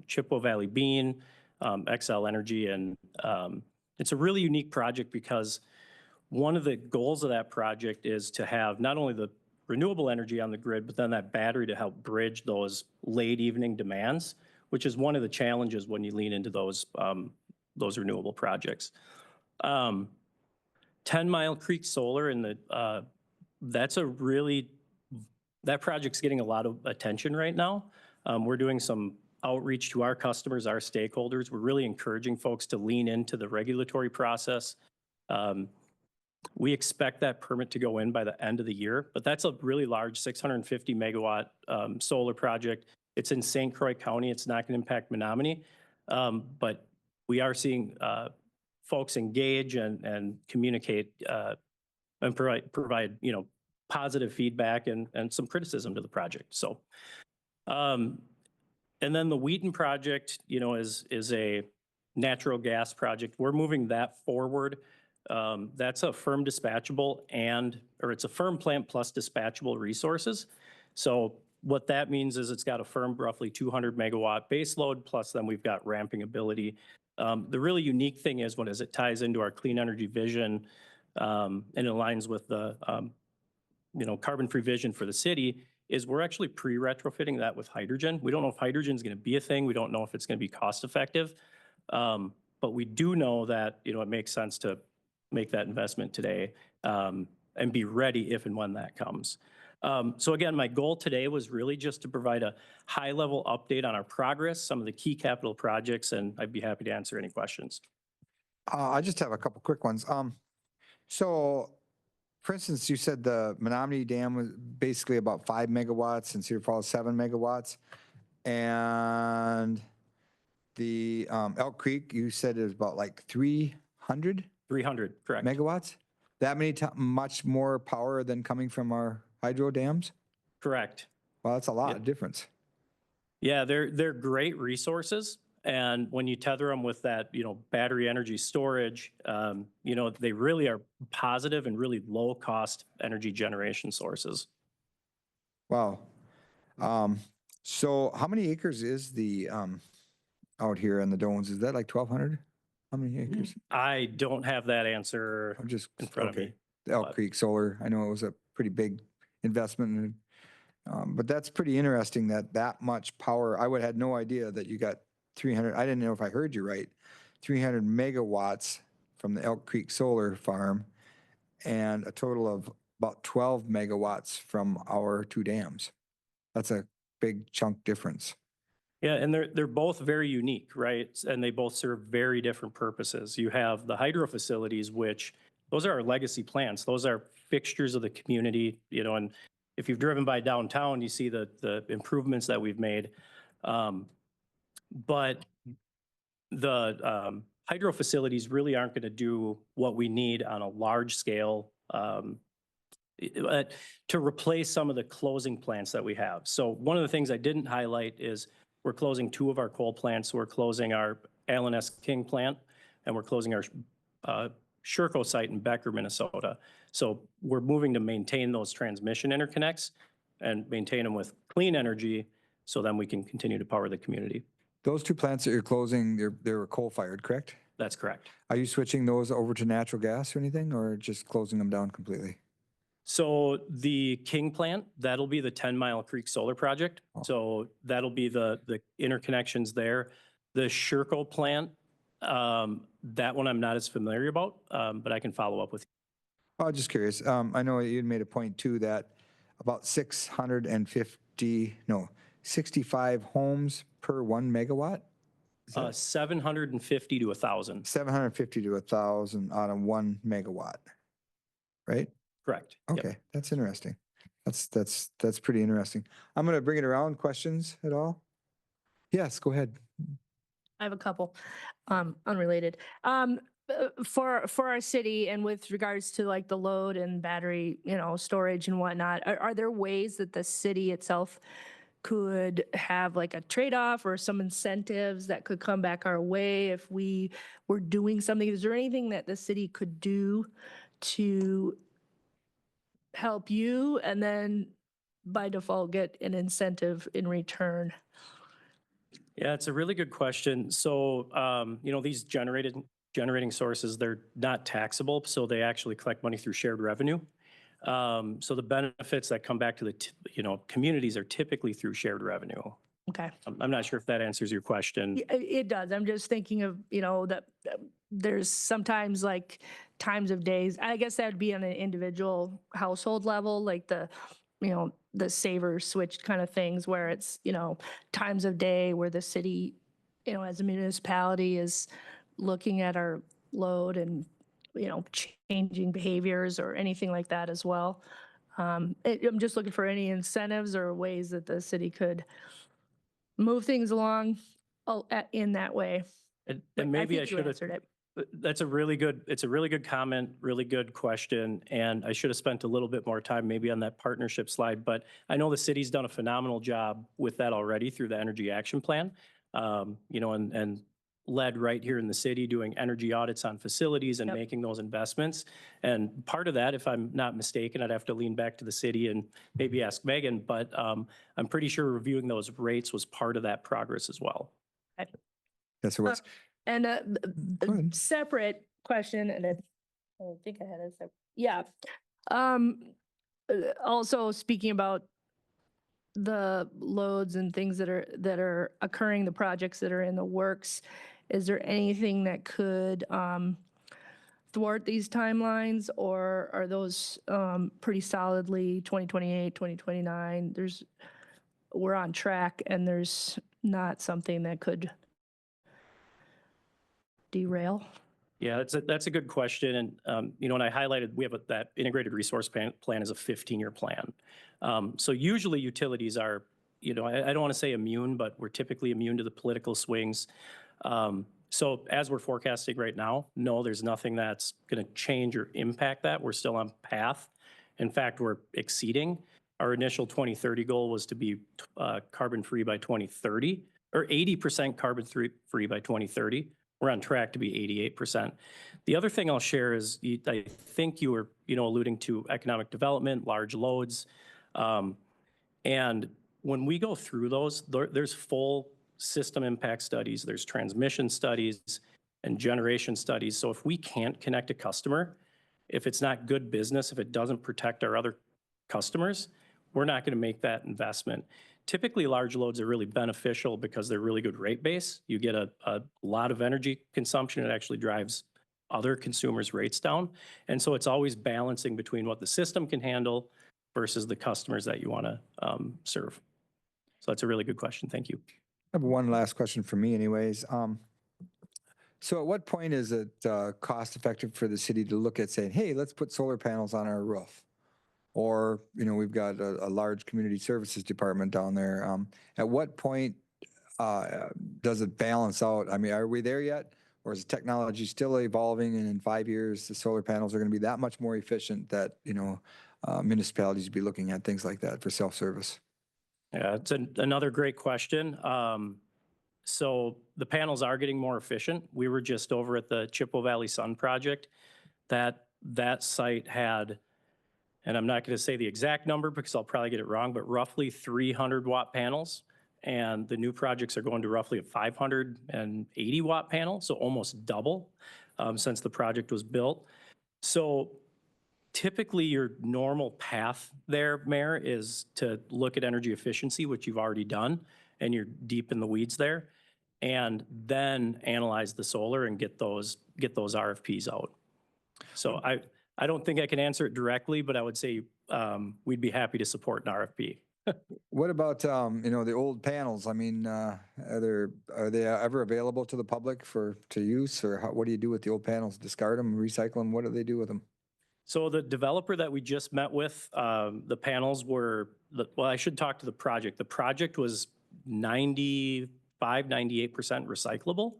Speaker 7: Chippewa Valley Bean, XL Energy, and it's a really unique project because one of the goals of that project is to have not only the renewable energy on the grid, but then that battery to help bridge those late evening demands, which is one of the challenges when you lean into those renewable projects. 10 Mile Creek Solar and that project's getting a lot of attention right now. We're doing some outreach to our customers, our stakeholders. We're really encouraging folks to lean into the regulatory process. We expect that permit to go in by the end of the year, but that's a really large 650 megawatt solar project. It's in St. Croix County. It's not going to impact Menomonie, but we are seeing folks engage and communicate and provide positive feedback and some criticism to the project. So, and then the Wheaton project, is a natural gas project. We're moving that forward. That's a firm dispatchable it's a firm plant plus dispatchable resources. So what that means is it's got a firm roughly 200 megawatt base load, plus then we've got ramping ability. The really unique thing is as it ties into our clean energy vision and aligns with the carbon-free vision for the city, is we're actually pre-retrofitting that with hydrogen. We don't know if hydrogen is going to be a thing. We don't know if it's going to be cost effective. But we do know that, it makes sense to make that investment today and be ready if and when that comes. So again, my goal today was really just to provide a high-level update on our progress, some of the key capital projects, and I'd be happy to answer any questions.
Speaker 2: I just have a couple quick ones. So, for instance, you said the Menomonie Dam was basically about 5 megawatts and Cedar Falls 7 megawatts. And the Elk Creek, you said it was about like 300?
Speaker 7: 300, correct.
Speaker 2: Megawatts? that much more power than coming from our hydro dams?
Speaker 7: Correct.
Speaker 2: Well, that's a lot
Speaker 7: Yep.
Speaker 2: of difference.
Speaker 7: Yeah, they're great resources. And when you tether them with that, battery energy storage, they really are positive and really low cost energy generation sources.
Speaker 2: Wow. So how many acres is the, out here in the Domes? Is that like 1,200? How many acres?
Speaker 7: I don't have that answer
Speaker 2: I'm just,
Speaker 7: in front of
Speaker 2: okay.
Speaker 7: me.
Speaker 2: The Elk
Speaker 7: but-
Speaker 2: Creek Solar, I know it was a pretty big investment. But that's pretty interesting that much power. I would have had no idea that you got 300, I didn't know if I heard you right, 300 megawatts from the Elk Creek Solar Farm and a total of about 12 megawatts from our two dams. That's a big chunk difference.
Speaker 7: Yeah, and they're both very unique, right? And they both serve very different purposes. You have the hydro facilities, which those are our legacy plants. Those are fixtures of the community, and if you've driven by downtown, you see the improvements that we've made. But the hydro facilities really aren't going to do what we need on a large scale to replace some of the closing plants that we have. So one of the things I didn't highlight is we're closing 2 of our coal plants. We're closing our Allen S. King plant, and we're closing our Sherco site in Becker, Minnesota. So we're moving to maintain those transmission interconnects and maintain them with clean energy so then we can continue to power the community.
Speaker 2: Those two plants that you're closing, they were coal-fired, correct?
Speaker 7: That's correct.
Speaker 2: Are you switching those over to natural gas or anything, or just closing them down completely?
Speaker 7: So the King plant, that'll be the 10 Mile Creek Solar Project.
Speaker 2: Oh.
Speaker 7: So that'll be the interconnections there. The Sherco plant, that one I'm not as familiar about, but I can follow up with you.
Speaker 2: I was just curious. I know you had made a point too that about 65 homes per 1 megawatt? Is that
Speaker 7: 750 to 1,000.
Speaker 2: 750 to 1,000 on a 1 megawatt, right?
Speaker 7: Correct. Yep.
Speaker 2: Okay, that's interesting. That's pretty interesting. I'm going to bring it around. Questions at all? Yes, go ahead.
Speaker 13: I have a couple, unrelated. For our city and with regards to like the load and battery, storage and whatnot, are there ways that the city itself could have like a trade-off or some incentives that could come back our way if we were doing something? Is there anything that the city could do to help you and then by default get an incentive in return?
Speaker 7: Yeah, it's a really good question. So, these generating sources, they're not taxable, so they actually collect money through shared revenue. So the benefits that come back to the, communities are typically through shared revenue.
Speaker 13: Okay.
Speaker 7: I'm not sure if that answers your question.
Speaker 13: It does. I'm just thinking of, that there's sometimes like times of days, I guess that would be on an individual household level, like the saver switch kind of things where it's, times of day where the city, as a municipality is looking at our load and, changing behaviors or anything like that as well. I'm just looking for any incentives or ways that the city could move things along in that way.
Speaker 7: And
Speaker 13: But
Speaker 7: maybe I
Speaker 13: think you
Speaker 7: should have,
Speaker 13: answered it.
Speaker 7: it's a really good comment, really good question. And I should have spent a little bit more time maybe on that partnership slide, but I know the city's done a phenomenal job with that already through the Energy Action Plan, and led right here in the city doing energy audits on facilities and
Speaker 13: Yep.
Speaker 7: making those investments. And part of that, if I'm not mistaken, I'd have to lean back to the city and maybe ask Megan, but I'm pretty sure reviewing those rates was part of that progress as well.
Speaker 2: Yes, it was.
Speaker 13: And
Speaker 2: Go ahead.
Speaker 13: separate question, and I think I had a separate, yeah. Also speaking about the loads and things that are occurring, the projects that are in the works, is there anything that could thwart these timelines, or are those pretty solidly 2028, 2029? We're on track and there's not something that could derail?
Speaker 7: Yeah, that's a good question. And, and I highlighted, we have that integrated resource plan is a 15-year plan. So usually utilities are, I don't want to say immune, but we're typically immune to the political swings. So as we're forecasting right now, no, there's nothing that's going to change or impact that. We're still on path. In fact, we're exceeding. Our initial 2030 goal was to be carbon-free by 2030, or 80% carbon-free by 2030. We're on track to be 88%. The other thing I'll share is I think you were, alluding to economic development, large loads. And when we go through those, there's full system impact studies, there's transmission studies and generation studies. So if we can't connect a customer, if it's not good business, if it doesn't protect our other customers, we're not going to make that investment. Typically, large loads are really beneficial because they're really good rate base. You get a lot of energy consumption. It actually drives other consumers' rates down. And so it's always balancing between what the system can handle versus the customers that you want to serve. So that's a really good question. Thank you.
Speaker 2: I have one last question for me anyways. So at what point is it cost effective for the city to look at saying, hey, let's put solar panels on our roof? Or, we've got a large community services department down there. At what point does it balance out? I mean, are we there yet? Or is technology still evolving and in 5 years, the solar panels are going to be that much more efficient that, municipalities be looking at things like that for self-service?
Speaker 7: Yeah, it's another great question. So the panels are getting more efficient. We were just over at the Chippewa Valley Sun project. That site had, and I'm not going to say the exact number because I'll probably get it wrong, but roughly 300 watt panels. And the new projects are going to roughly a 580 watt panel, so almost double since the project was built. So typically your normal path there, Mayor, is to look at energy efficiency, which you've already done, and you're deep in the weeds there, and then analyze the solar and get those RFPs out. So I don't think I can answer it directly, but I would say we'd be happy to support an RFP.
Speaker 2: What about, the old panels? I mean, are they ever available to the public to use? Or what do you do with the old panels? Discard them, recycle them? What do they do with them?
Speaker 7: So the developer that we just met with, the panels were, well, I should talk to the project. The project was 98% recyclable,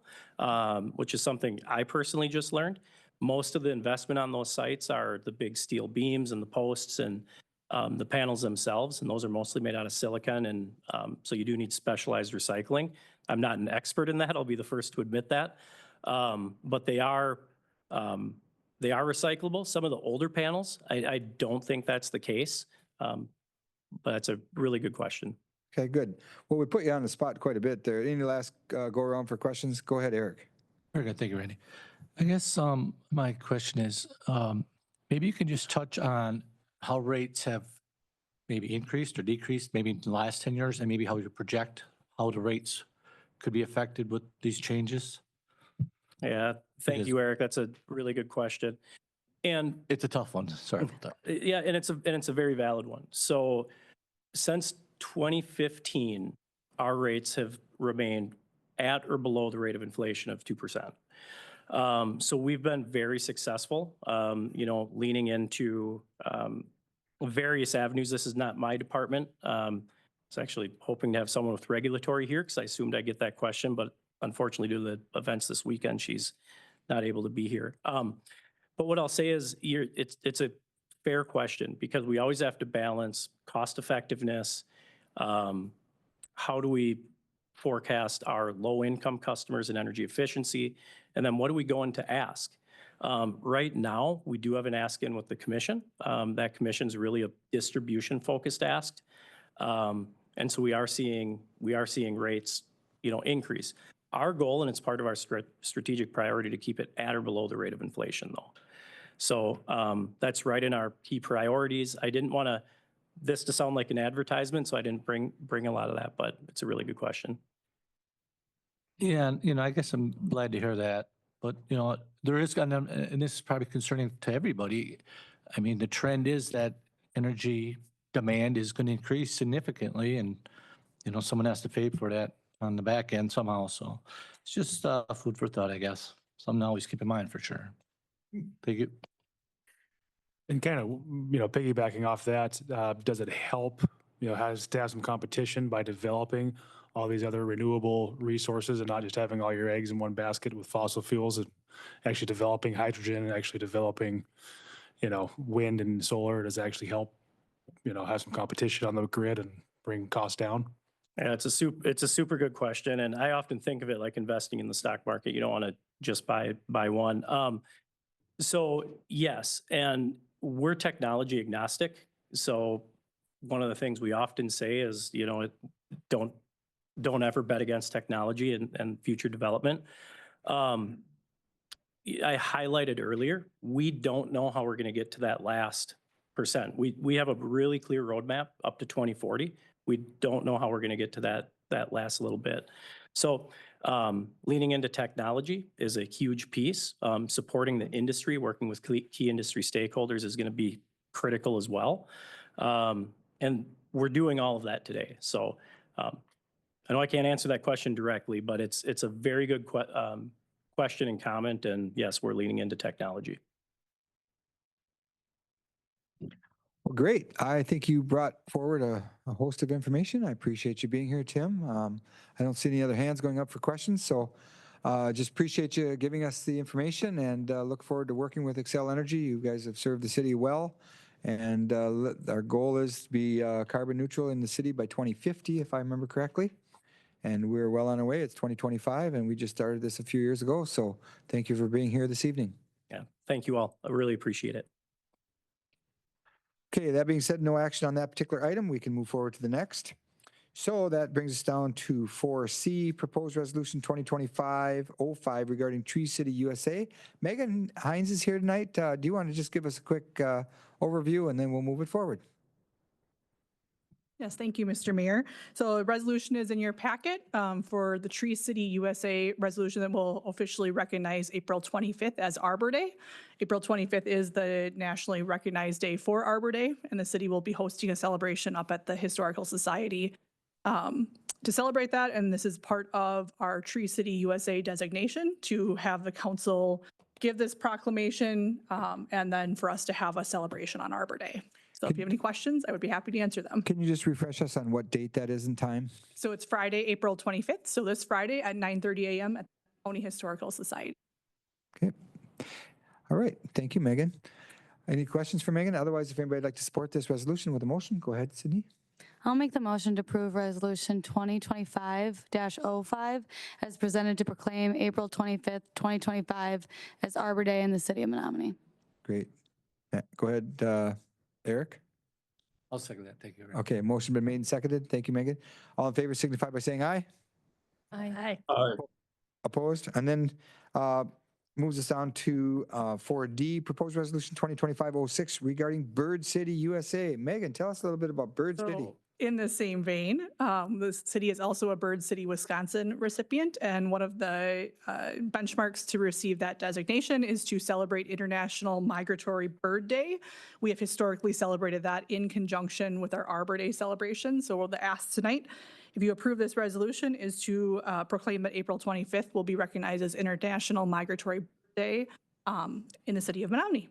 Speaker 7: which is something I personally just learned. Most of the investment on those sites are the big steel beams and the posts and the panels themselves, and those are mostly made out of silicon, and so you do need specialized recycling. I'm not an expert in that, I'll be the first to admit that, but they are recyclable. Some of the older panels, I don't think that's the case, but that's a really good question.
Speaker 2: Okay, good. Well, we put you on the spot quite a bit there. Any last go around for questions? Go ahead, Eric.
Speaker 14: Very good. Thank you, Randy. I guess my question is, maybe you can just touch on how rates have maybe increased or decreased maybe in the last 10 years, and maybe how you project how the rates could be affected with these changes?
Speaker 7: Yeah, thank you, Eric. That's a really good question. And
Speaker 14: it's a tough one. Sorry about that.
Speaker 7: Yeah, and it's a very valid one. So since 2015, our rates have remained at or below the rate of inflation of 2%. So we've been very successful, leaning into various avenues. This is not my department. I was actually hoping to have someone with regulatory here because I assumed I'd get that question, but unfortunately due to the events this weekend, she's not able to be here. But what I'll say is it's a fair question because we always have to balance cost effectiveness. How do we forecast our low income customers and energy efficiency? And then what are we going to ask? Right now, we do have an ask in with the commission. That commission is really a distribution focused ask. And so we are seeing rates, increase. Our goal, and it's part of our strategic priority to keep it at or below the rate of inflation though. So that's right in our key priorities. I didn't want this to sound like an advertisement, so I didn't bring a lot of that, but it's a really good question.
Speaker 14: Yeah, and I guess I'm glad to hear that. But there is, and this is probably concerning to everybody. I mean, the trend is that energy demand is going to increase significantly, and someone has to pay for that on the back end somehow. So it's just food for thought, I guess. Something to always keep in mind for sure. Thank you.
Speaker 12: And kind of, piggybacking off that, does it help, to have some competition by developing all these other renewable resources and not just having all your eggs in one basket with fossil fuels and actually developing hydrogen and actually developing, wind and solar does actually help, have some competition on the grid and bring costs down?
Speaker 7: Yeah, it's a super good question. And I often think of it like investing in the stock market. You don't want to just buy one. So yes, and we're technology agnostic. So one of the things we often say is, don't ever bet against technology and future development. I highlighted earlier, we don't know how we're going to get to that last percent. We have a really clear roadmap up to 2040. We don't know how we're going to get to that last little bit. So leaning into technology is a huge piece. Supporting the industry, working with key industry stakeholders is going to be critical as well. And we're doing all of that today. So I know I can't answer that question directly, but it's a very good question and comment. And yes, we're leaning into technology.
Speaker 2: Well, great. I think you brought forward a host of information. I appreciate you being here, Tim. I don't see any other hands going up for questions, so just appreciate you giving us the information and look forward to working with Xcel Energy. You guys have served the city well, and our goal is to be carbon neutral in the city by 2050, if I remember correctly. And we're well on our way. It's 2025, and we just started this a few years ago, so thank you for being here this evening.
Speaker 7: Yeah, thank you all. I really appreciate it.
Speaker 2: Okay, that being said, no action on that particular item. We can move forward to the next. So that brings us down to 4C, Proposed Resolution 2025-05 regarding Tree City USA. Megan Hines is here tonight. Do you want to just give us a quick overview and then we'll move it forward?
Speaker 5: Yes, thank you, Mr. Mayor. So a resolution is in your packet for the Tree City USA resolution that will officially recognize April 25th as Arbor Day. April 25th is the nationally recognized day for Arbor Day, and the city will be hosting a celebration up at the Historical Society to celebrate that. And this is part of our Tree City USA designation to have the council give this proclamation and then for us to have a celebration on Arbor Day. So if you have any questions, I would be happy to answer them.
Speaker 2: Can you just refresh us on what date that is in time?
Speaker 5: So it's Friday, April 25th. So this Friday at 9:30 a.m. at the Menomonie Historical Society.
Speaker 2: Okay. All right. Thank you, Megan. Any questions for Megan? Otherwise, if anybody would like to support this resolution with a motion, go ahead, Sydney.
Speaker 15: I'll make the motion to approve Resolution 2025-05 as presented to proclaim April 25th, 2025 as Arbor Day in the city of Menomonie.
Speaker 2: Great. Go ahead, Eric.
Speaker 14: I'll second that. Thank you.
Speaker 2: Okay, motion been made and seconded. Thank you, Megan. All in favor signify by saying aye.
Speaker 13: Aye.
Speaker 2: Opposed? And then moves us down to 4D, Proposed Resolution 2025-06 regarding Bird City USA. Megan, tell us a little bit about Bird City.
Speaker 5: So in the same vein, the city is also a Bird City, Wisconsin recipient, and one of the benchmarks to receive that designation is to celebrate International Migratory Bird Day. We have historically celebrated that in conjunction with our Arbor Day celebration. So the ask tonight, if you approve this resolution, is to proclaim that April 25th will be recognized as International Migratory Bird Day in the city of Menomonie.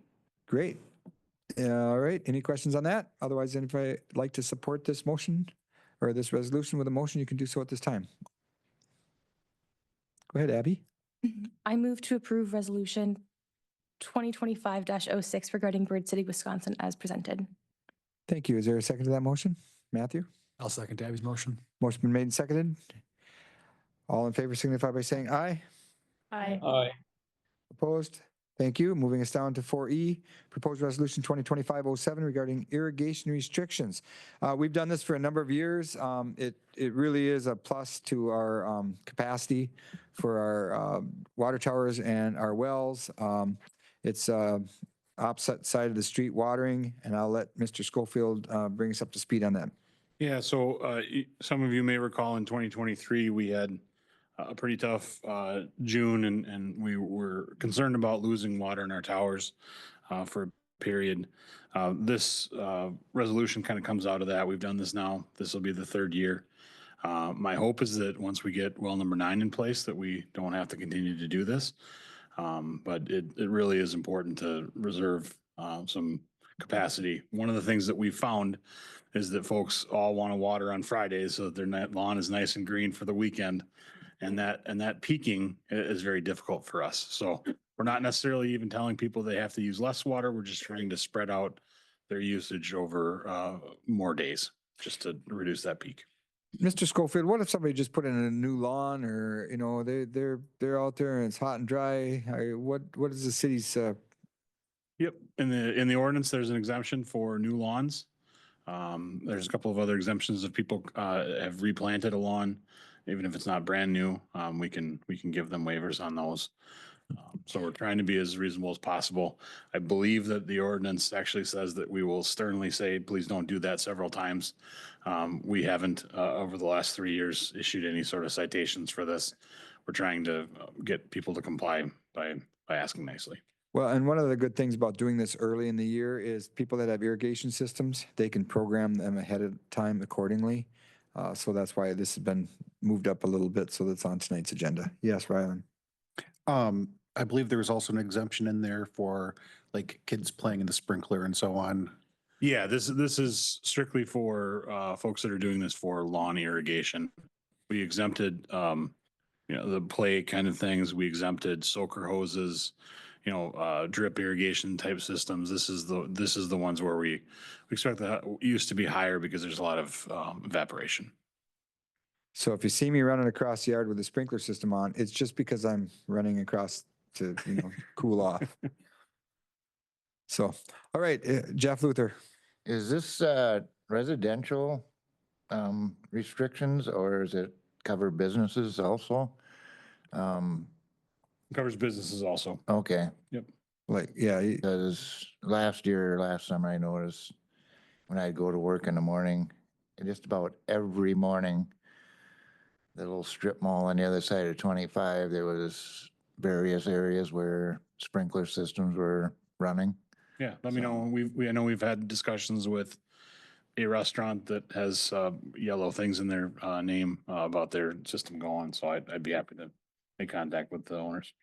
Speaker 2: Great. All right. Any questions on that? Otherwise, if I'd like to support this motion or this resolution with a motion, you can do so at this time. Go ahead, Abby.
Speaker 8: I move to approve Resolution 2025-06 regarding Bird City, Wisconsin as presented.
Speaker 2: Thank you. Is there a second to that motion? Matthew?
Speaker 12: I'll second Abby's motion.
Speaker 2: Motion been made and seconded. All in favor signify by saying aye.
Speaker 13: Aye.
Speaker 2: Opposed? Thank you. Moving us down to 4E, Proposed Resolution 2025-07 regarding irrigation restrictions. We've done this for a number of years. It really is a plus to our capacity for our water towers and our wells. It's opposite side of the street watering, and I'll let Mr. Schofield bring us up to speed on that.
Speaker 6: Yeah, so some of you may recall in 2023, we had a pretty tough June, and we were concerned about losing water in our towers for a period. This resolution kind of comes out of that. We've done this now. This will be the third year. My hope is that once we get well number 9 in place, that we don't have to continue to do this. But it really is important to reserve some capacity. One of the things that we found is that folks all want to water on Fridays so that their lawn is nice and green for the weekend. And that peaking is very difficult for us. So we're not necessarily even telling people they have to use less water. We're just trying to spread out their usage over more days just to reduce that peak.
Speaker 2: Mr. Schofield, what if somebody just put in a new lawn, or they're out there and it's hot and dry? What is the city's?
Speaker 6: Yep. In the ordinance, there's an exemption for new lawns. There's a couple of other exemptions if people have replanted a lawn, even if it's not brand new. We can give them waivers on those. So we're trying to be as reasonable as possible. I believe that the ordinance actually says that we will sternly say, please don't do that several times. We haven't, over the last 3 years, issued any sort of citations for this. We're trying to get people to comply by asking nicely.
Speaker 2: Well, and one of the good things about doing this early in the year is people that have irrigation systems, they can program them ahead of time accordingly. So that's why this has been moved up a little bit, so that's on tonight's agenda. Yes, Rylan.
Speaker 4: I believe there was also an exemption in there for like kids playing in the sprinkler and so on.
Speaker 6: Yeah, this is strictly for folks that are doing this for lawn irrigation. We exempted, the play kind of things. We exempted soaker hoses, drip irrigation type systems. This is the ones where we expect that used to be higher because there's a lot of evaporation.
Speaker 2: So if you see me running across the yard with a sprinkler system on, it's just because I'm running across to, cool off. So, all right, Jeff Luther.
Speaker 16: Is this residential restrictions, or is it cover businesses also?
Speaker 6: Covers businesses also.
Speaker 16: Okay.
Speaker 6: Yep.
Speaker 16: Because last summer, I noticed when I'd go to work in the morning, just about every morning, the little strip mall on the other side of 25, there was various areas where sprinkler systems were running.
Speaker 6: Yeah, let me know. I know we've had discussions with a restaurant that has yellow things in their name about their system going. So I'd be happy to make contact with the owners.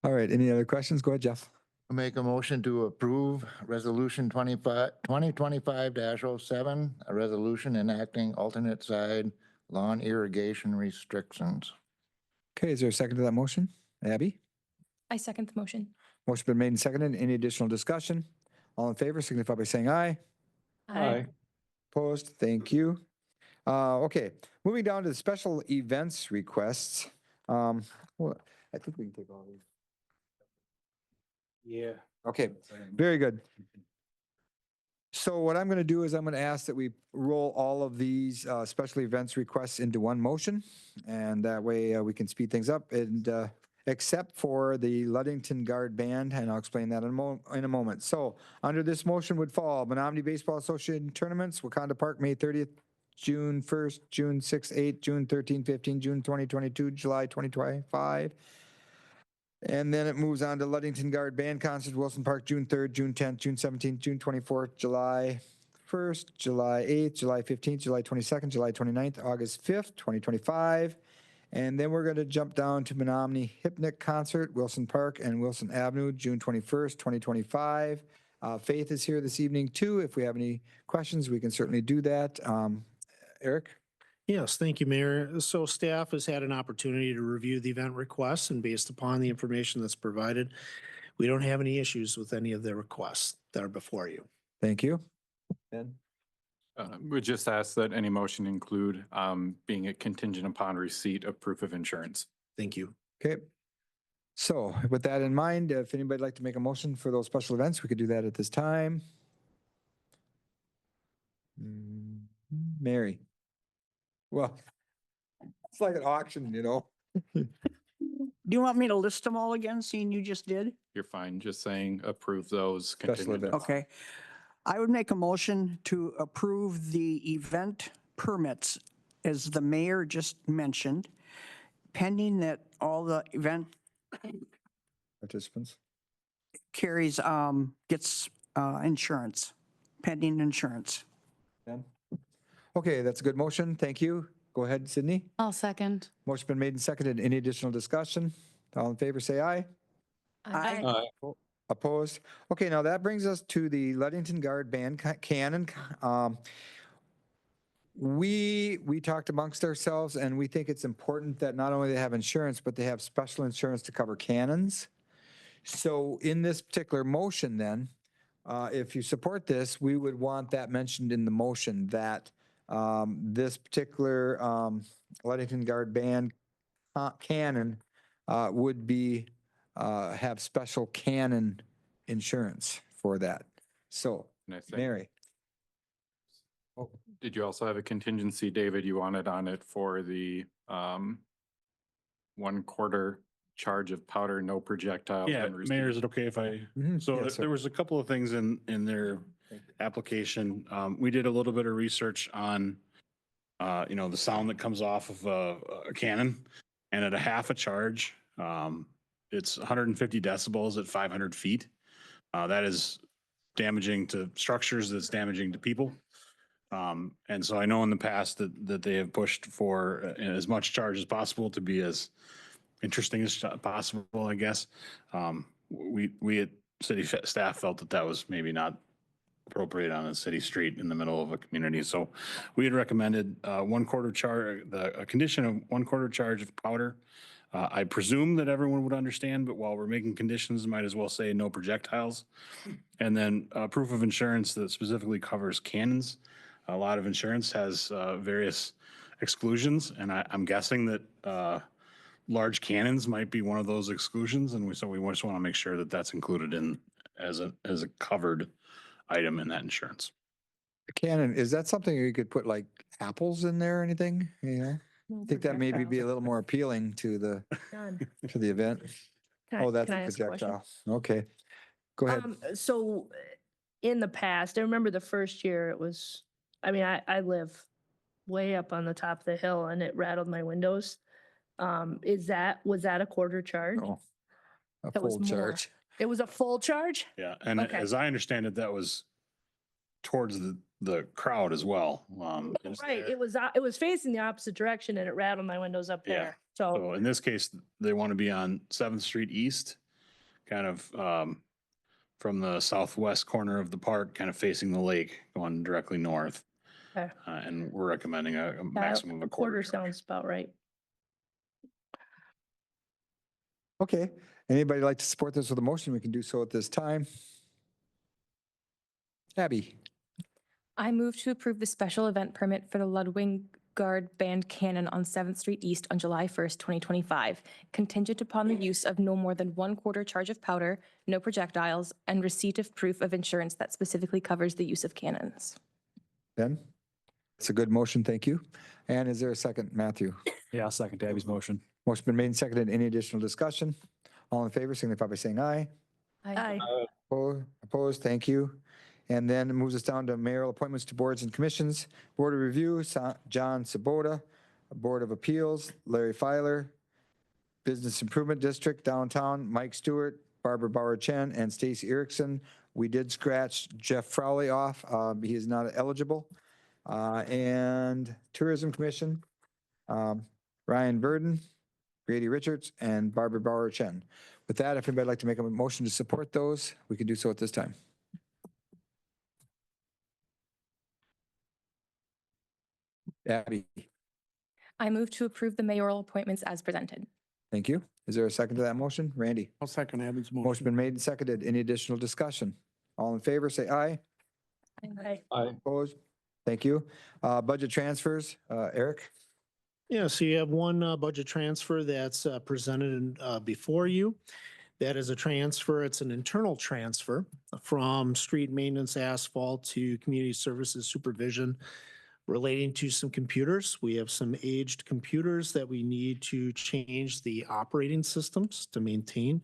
Speaker 2: All right, any other questions? Go ahead, Jeff.
Speaker 16: I make a motion to approve Resolution 2025-07, a resolution enacting alternate side lawn irrigation restrictions.
Speaker 2: Okay, is there a second to that motion? Abby?
Speaker 8: I second the motion.
Speaker 2: Motion been made and seconded. Any additional discussion? All in favor signify by saying aye.
Speaker 16: Aye.
Speaker 2: Opposed? Thank you. Okay, moving down to the special events requests. Well, I think we can take all these.
Speaker 12: Yeah.
Speaker 2: Okay, very good. So what I'm going to do is I'm going to ask that we roll all of these special events requests into one motion, and that way we can speed things up, and except for the Ludington Guard Band, and I'll explain that in a moment. So under this motion would fall Menomonie Baseball Association tournaments, Wakanda Park, May 30th, June 1st, June 6th, 8th, June 13th, 15th, June 2022, July 2025. And then it moves on to Ludington Guard Band Concert, Wilson Park, June 3rd, June 10th, June 17th, June 24th, July 1st, July 8th, July 15th, July 22nd, July 29th, August 5th, 2025. And then we're going to jump down to Menomonie Hypnic Concert, Wilson Park and Wilson Avenue, June 21st, 2025. Faith is here this evening too. If we have any questions, we can certainly do that. Eric?
Speaker 10: Yes, thank you, Mayor. So staff has had an opportunity to review the event requests, and based upon the information that's provided, we don't have any issues with any of the requests that are before you.
Speaker 2: Thank you. Ben?
Speaker 17: We just ask that any motion include being a contingent upon receipt of proof of insurance.
Speaker 10: Thank you.
Speaker 2: Okay. So with that in mind, if anybody'd like to make a motion for those special events, we could do that at this time. Mary? Well, it's like an auction,
Speaker 18: Do you want me to list them all again, seeing you just did?
Speaker 17: You're fine, just saying approve those.
Speaker 2: Special events.
Speaker 18: Okay. I would make a motion to approve the event permits as the mayor just mentioned, pending that all the event
Speaker 2: Participants?
Speaker 18: carries, gets insurance, pending insurance.
Speaker 2: Ben? Okay, that's a good motion. Thank you. Go ahead, Sydney.
Speaker 15: I'll second.
Speaker 2: Motion been made and seconded. Any additional discussion? All in favor, say aye.
Speaker 18: Aye.
Speaker 2: Opposed? Okay, now that brings us to the Ludington Guard Band Cannon. We talked amongst ourselves, and we think it's important that not only they have insurance, but they have special insurance to cover cannons. So in this particular motion then, if you support this, we would want that mentioned in the motion that this particular Ludington Guard Band cannon would be, have special cannon insurance for that. So,
Speaker 17: And I think,
Speaker 2: Mary. Oh,
Speaker 17: did you also have a contingency, David, you wanted on it for the 1/4 charge of powder, no projectile?
Speaker 6: Yeah,
Speaker 17: and
Speaker 6: Mayor, is it okay if I? So
Speaker 2: yes, sir.
Speaker 6: there was a couple of things in their application. We did a little bit of research on, the sound that comes off of a cannon, and at a half a charge, it's 150 decibels at 500 feet. That is damaging to structures, that's damaging to people. And so I know in the past that they have pushed for as much charge as possible to be as interesting as possible, I guess. We at city staff felt that that was maybe not appropriate on a city street in the middle of a community. So we had recommended 1/4 charge, a condition of 1/4 charge of powder. I presume that everyone would understand, but while we're making conditions, might as well say no projectiles. And then proof of insurance that specifically covers cannons. A lot of insurance has various exclusions, and I'm guessing that large cannons might be one of those exclusions, and so we just want to make sure that that's included in as a covered item in that insurance.
Speaker 2: Cannon, is that something you could put like apples in there or anything? You know, I think that maybe be a little more appealing to the event. Oh, that's
Speaker 13: can
Speaker 2: a
Speaker 13: I ask a question?
Speaker 2: projectile. Okay, go ahead.
Speaker 13: So in the past, I remember the first year it was, I mean, I live way up on the top of the hill and it rattled my windows. Was that a 1/4 charge?
Speaker 2: No, a
Speaker 13: That was
Speaker 2: full
Speaker 13: more.
Speaker 2: charge.
Speaker 13: It was a full charge?
Speaker 6: Yeah, and
Speaker 13: Okay.
Speaker 6: as I understand it, that was towards the crowd as well.
Speaker 13: Right, it was facing the opposite direction and it rattled my windows up
Speaker 6: Yeah.
Speaker 13: there. So,
Speaker 6: So in this case, they want to be on 7th Street East, kind of from the southwest corner of the park, kind of facing the lake, going directly north.
Speaker 13: okay.
Speaker 6: And we're recommending a maximum of a 1/4 charge.
Speaker 13: sounds about right.
Speaker 2: Okay, anybody like to support this with a motion? We can do so at this time. Abby,
Speaker 19: I move to approve the special event permit for the Ludwig Guard Band Cannon on 7th Street East on July 1st, 2025, contingent upon the use of no more than 1/4 charge of powder, no projectiles, and receipt of proof of insurance that specifically covers the use of cannons.
Speaker 2: Ben? It's a good motion, thank you. And is there a second, Matthew?
Speaker 12: Yeah, I'll second Abby's motion.
Speaker 2: Motion been made and seconded. Any additional discussion? All in favor, signify by saying aye.
Speaker 13: Aye.
Speaker 2: Opposed, thank you. And then it moves us down to mayoral appointments to boards and commissions. Board of Review, John Sabota. Board of Appeals, Larry Filer. Business Improvement District, Downtown, Mike Stewart, Barbara Bauer-Chen, and Stacy Erickson. We did scratch Jeff Frowley off. He is not eligible. And Tourism Commission, Ryan Burden, Grady Richards, and Barbara Bauer-Chen. With that, if anybody would like to make a motion to support those, we can do so at this time. Abby,
Speaker 19: I move to approve the mayoral appointments as presented.
Speaker 2: thank you. Is there a second to that motion? Randy?
Speaker 18: I'll second Abby's
Speaker 2: Motion been made and seconded. Any additional discussion? All in favor, say aye.
Speaker 13: Aye.
Speaker 2: Opposed? Thank you. Budget transfers, Eric?
Speaker 10: Yeah, so you have one budget transfer that's presented before you. That is a transfer, it's an internal transfer from street maintenance asphalt to community services supervision relating to some computers. We have some aged computers that we need to change the operating systems to maintain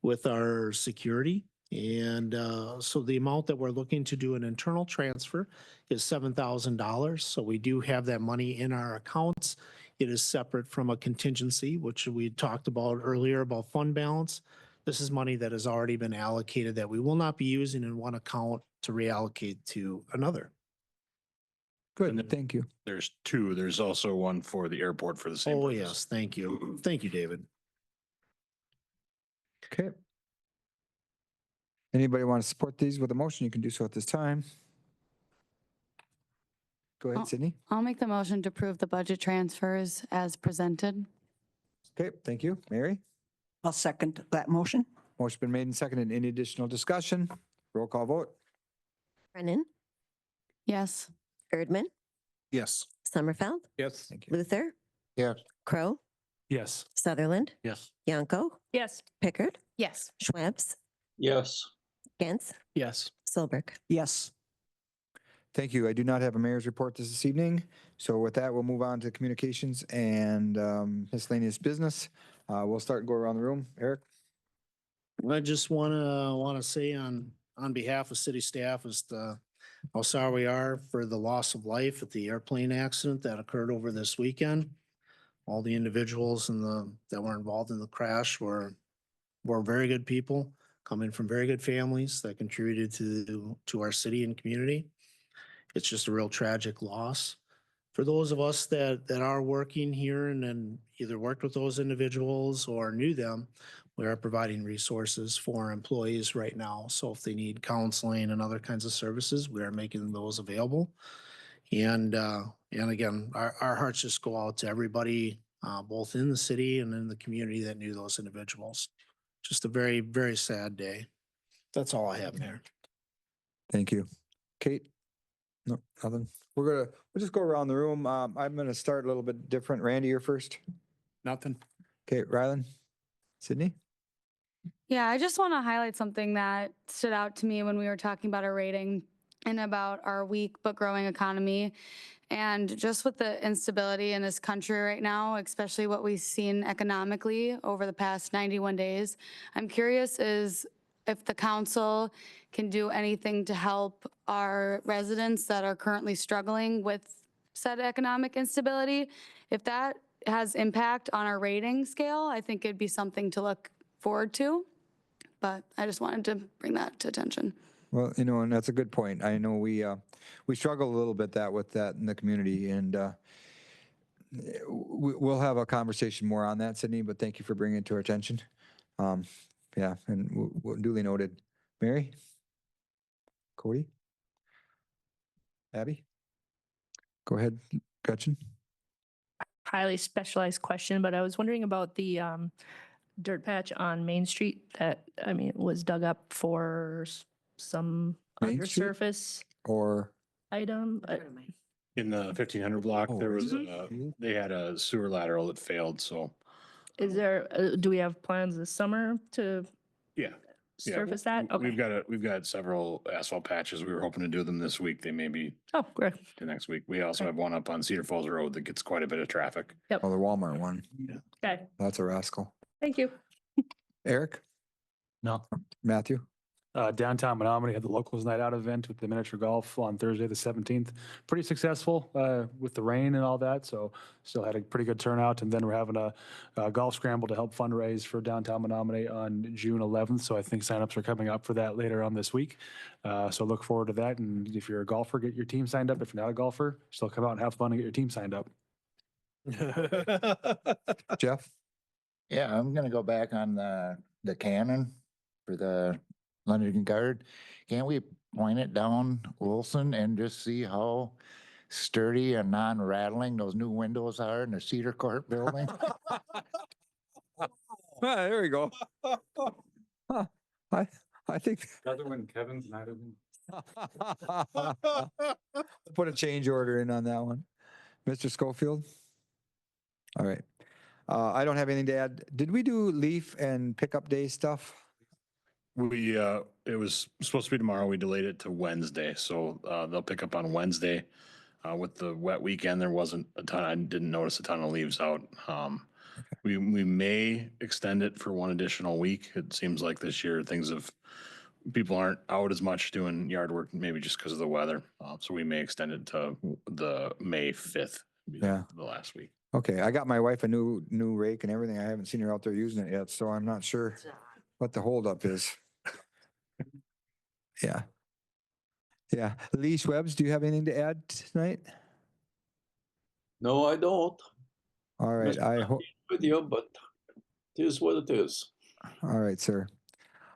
Speaker 10: with our security. And so the amount that we're looking to do an internal transfer is $7,000. So we do have that money in our accounts. It is separate from a contingency, which we talked about earlier about fund balance. This is money that has already been allocated that we will not be using in one account to reallocate to another.
Speaker 2: Good, thank you.
Speaker 6: There's two. There's also one for the airport for the same
Speaker 10: Oh,
Speaker 6: purpose.
Speaker 10: yes, thank you. Thank you, David.
Speaker 2: Okay. Anybody want to support these with a motion? You can do so at this time. Go ahead,
Speaker 15: Oh.
Speaker 2: Sydney.
Speaker 15: I'll make the motion to approve the budget transfers as presented.
Speaker 2: Okay, thank you. Mary?
Speaker 18: I'll second that motion.
Speaker 2: Motion been made and seconded. Any additional discussion? Roll call vote.
Speaker 3: Brennan,
Speaker 15: Yes.
Speaker 3: Erdman,
Speaker 4: Yes.
Speaker 3: Sommerfeld,
Speaker 4: Yes.
Speaker 2: Thank you.
Speaker 3: Luther,
Speaker 16: Yes.
Speaker 3: Crow,
Speaker 12: Yes.
Speaker 3: Sutherland,
Speaker 14: Yes.
Speaker 3: Yanko,
Speaker 13: Yes.
Speaker 3: Pickard,
Speaker 19: Yes.
Speaker 3: Schwebs,
Speaker 14: Yes.
Speaker 3: Gantz,
Speaker 11: Yes.
Speaker 3: Solberg.
Speaker 18: Yes.
Speaker 2: Thank you. I do not have a mayor's report this evening. So with that, we'll move on to communications and miscellaneous business. We'll start and go around the room. Eric?
Speaker 10: I just want to say on behalf of city staff is how sorry we are for the loss of life at the airplane accident that occurred over this weekend. All the individuals that were involved in the crash were very good people, coming from very good families that contributed to our city and community. It's just a real tragic loss. For those of us that are working here and then either worked with those individuals or knew them, we are providing resources for employees right now. So if they need counseling and other kinds of services, we are making those available. And again, our hearts just go out to everybody, both in the city and in the community that knew those individuals. Just a very, very sad day. That's all I have, Mayor.
Speaker 2: Thank you. Kate? No, nothing. We'll just go around the room. I'm gonna start a little bit different. Randy, you're first.
Speaker 4: Nothing.
Speaker 2: Okay, Rylan? Sydney?
Speaker 15: Yeah, I just want to highlight something that stood out to me when we were talking about our rating and about our weak but growing economy. And just with the instability in this country right now, especially what we've seen economically over the past 91 days, I'm curious is if the council can do anything to help our residents that are currently struggling with said economic instability. If that has impact on our rating scale, I think it'd be something to look forward to. But I just wanted to bring that to attention.
Speaker 2: Well, and that's a good point. I know we struggle a little bit with that in the community, and we'll have a conversation more on that, Sydney. But thank you for bringing it to our attention. Yeah, and we'll duly noted. Mary, Cody, Abby, go ahead, Gretchen.
Speaker 13: Highly specialized question, but I was wondering about the dirt patch on Main Street that, was dug up for some
Speaker 2: Main Street?
Speaker 13: undersurface
Speaker 2: Or
Speaker 13: item.
Speaker 6: In the 1500 block, there was,
Speaker 13: Mhm.
Speaker 6: they had a sewer lateral that failed, so.
Speaker 13: Is there, do we have plans this summer to
Speaker 6: Yeah. Yeah,
Speaker 13: surface that? Okay.
Speaker 6: We've got several asphalt patches. We were hoping to do them this week. They may be
Speaker 13: Oh, great.
Speaker 6: to next week. We also have one up on Cedar Falls Road that gets quite a bit of traffic.
Speaker 2: Oh, the Walmart one.
Speaker 13: Okay,
Speaker 2: That's a rascal.
Speaker 13: thank you.
Speaker 2: Eric,
Speaker 14: No.
Speaker 2: Matthew.
Speaker 12: Downtown Menomonie had the locals night out event with the miniature golf on Thursday, the 17th. Pretty successful with the rain and all that. So still had a pretty good turnout. And then we're having a golf scramble to help fundraise for downtown Menomonie on June 11th. So I think signups are coming up for that later on this week. So look forward to that. And if you're a golfer, get your team signed up. If you're not a golfer, still come out and have fun and get your team signed up.
Speaker 2: Jeff?
Speaker 16: Yeah, I'm gonna go back on the cannon for the London Guard. Can't we point it down Wilson and just see how sturdy and non-rattling those new windows are in the Cedar Court building?
Speaker 2: There we go. I think
Speaker 17: Other one, Kevin's not even.
Speaker 2: put a change order in on that one. Mr. Schofield? All right. I don't have anything to add. Did we do leaf and pickup day stuff?
Speaker 6: It was supposed to be tomorrow. We delayed it to Wednesday, so they'll pick up on Wednesday. With the wet weekend, there wasn't a ton. I didn't notice a ton of leaves out. We may extend it for one additional week. It seems like this year people aren't out as much doing yard work, maybe just because of the weather. So we may extend it to the May 5th.
Speaker 2: Yeah.
Speaker 6: The last week.
Speaker 2: Okay, I got my wife a new rake and everything. I haven't seen her out there using it yet, so I'm not sure what the holdup is. Yeah. Yeah. Lee Schwebs, do you have anything to add tonight?
Speaker 20: No, I don't.
Speaker 2: All right. I hope
Speaker 20: with you, but it is what it is.
Speaker 2: All right, sir.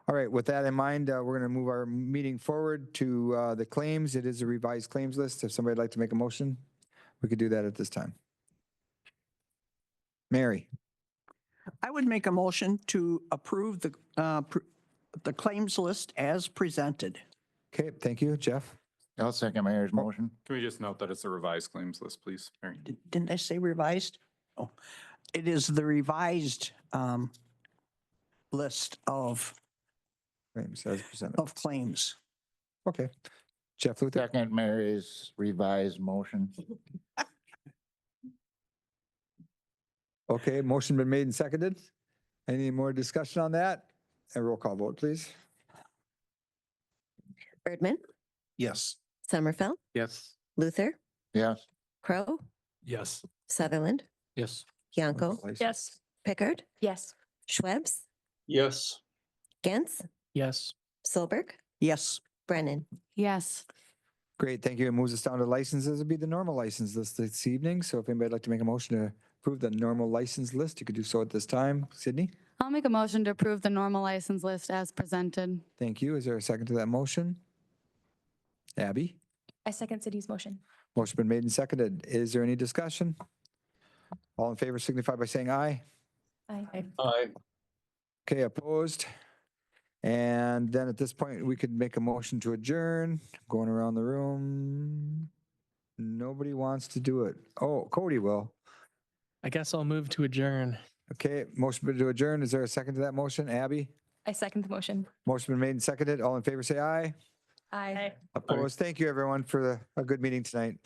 Speaker 2: All right, with that in mind, we're going to move our meeting forward to the claims. It is a revised claims list. If somebody'd like to make a motion, we could do that at this time. Mary,
Speaker 18: I would make a motion to approve the claims list as presented.
Speaker 2: okay, thank you. Jeff?
Speaker 16: I'll second Mayor's motion.
Speaker 17: Can we just note that it's a revised claims list, please, Mary?
Speaker 18: Didn't I say revised? Oh, it is the revised list of
Speaker 2: Claims as presented.
Speaker 18: claims.
Speaker 2: Okay. Jeff Luther?
Speaker 16: Second Mary's revised motion.
Speaker 2: Okay, motion been made and seconded. Any more discussion on that? A roll call vote, please.
Speaker 3: Erdman,
Speaker 4: Yes.
Speaker 3: Sommerfeld,
Speaker 17: Yes.
Speaker 3: Luther,
Speaker 16: Yes.
Speaker 3: Crow,
Speaker 12: Yes.
Speaker 3: Sutherland,
Speaker 14: Yes.
Speaker 3: Yanko,
Speaker 13: Yes.
Speaker 3: Pickard,
Speaker 19: Yes.
Speaker 3: Schwebs,
Speaker 17: Yes.
Speaker 3: Gantz,
Speaker 11: Yes.
Speaker 3: Solberg,
Speaker 18: Yes.
Speaker 3: Brennan.
Speaker 15: Yes.
Speaker 2: Great, thank you. It moves us down to licenses. It'll be the normal license list this evening. So if anybody'd like to make a motion to approve the normal license list, you could do so at this time. Sydney?
Speaker 15: I'll make a motion to approve the normal license list as presented.
Speaker 2: Thank you. Is there a second to that motion? Abby?
Speaker 19: I second Sydney's motion.
Speaker 2: Motion been made and seconded. Is there any discussion? All in favor signify by saying aye.
Speaker 19: Aye.
Speaker 17: Aye.
Speaker 2: Okay, opposed? And then at this point, we could make a motion to adjourn, going around the room. Nobody wants to do it. Oh, Cody will.
Speaker 11: I guess I'll move to adjourn.
Speaker 2: Okay, motion been to adjourn. Is there a second to that motion? Abby?
Speaker 19: I second the motion.
Speaker 2: Motion been made and seconded. All in favor say aye.
Speaker 19: Aye.
Speaker 2: Opposed? Thank you, everyone, for a good meeting tonight.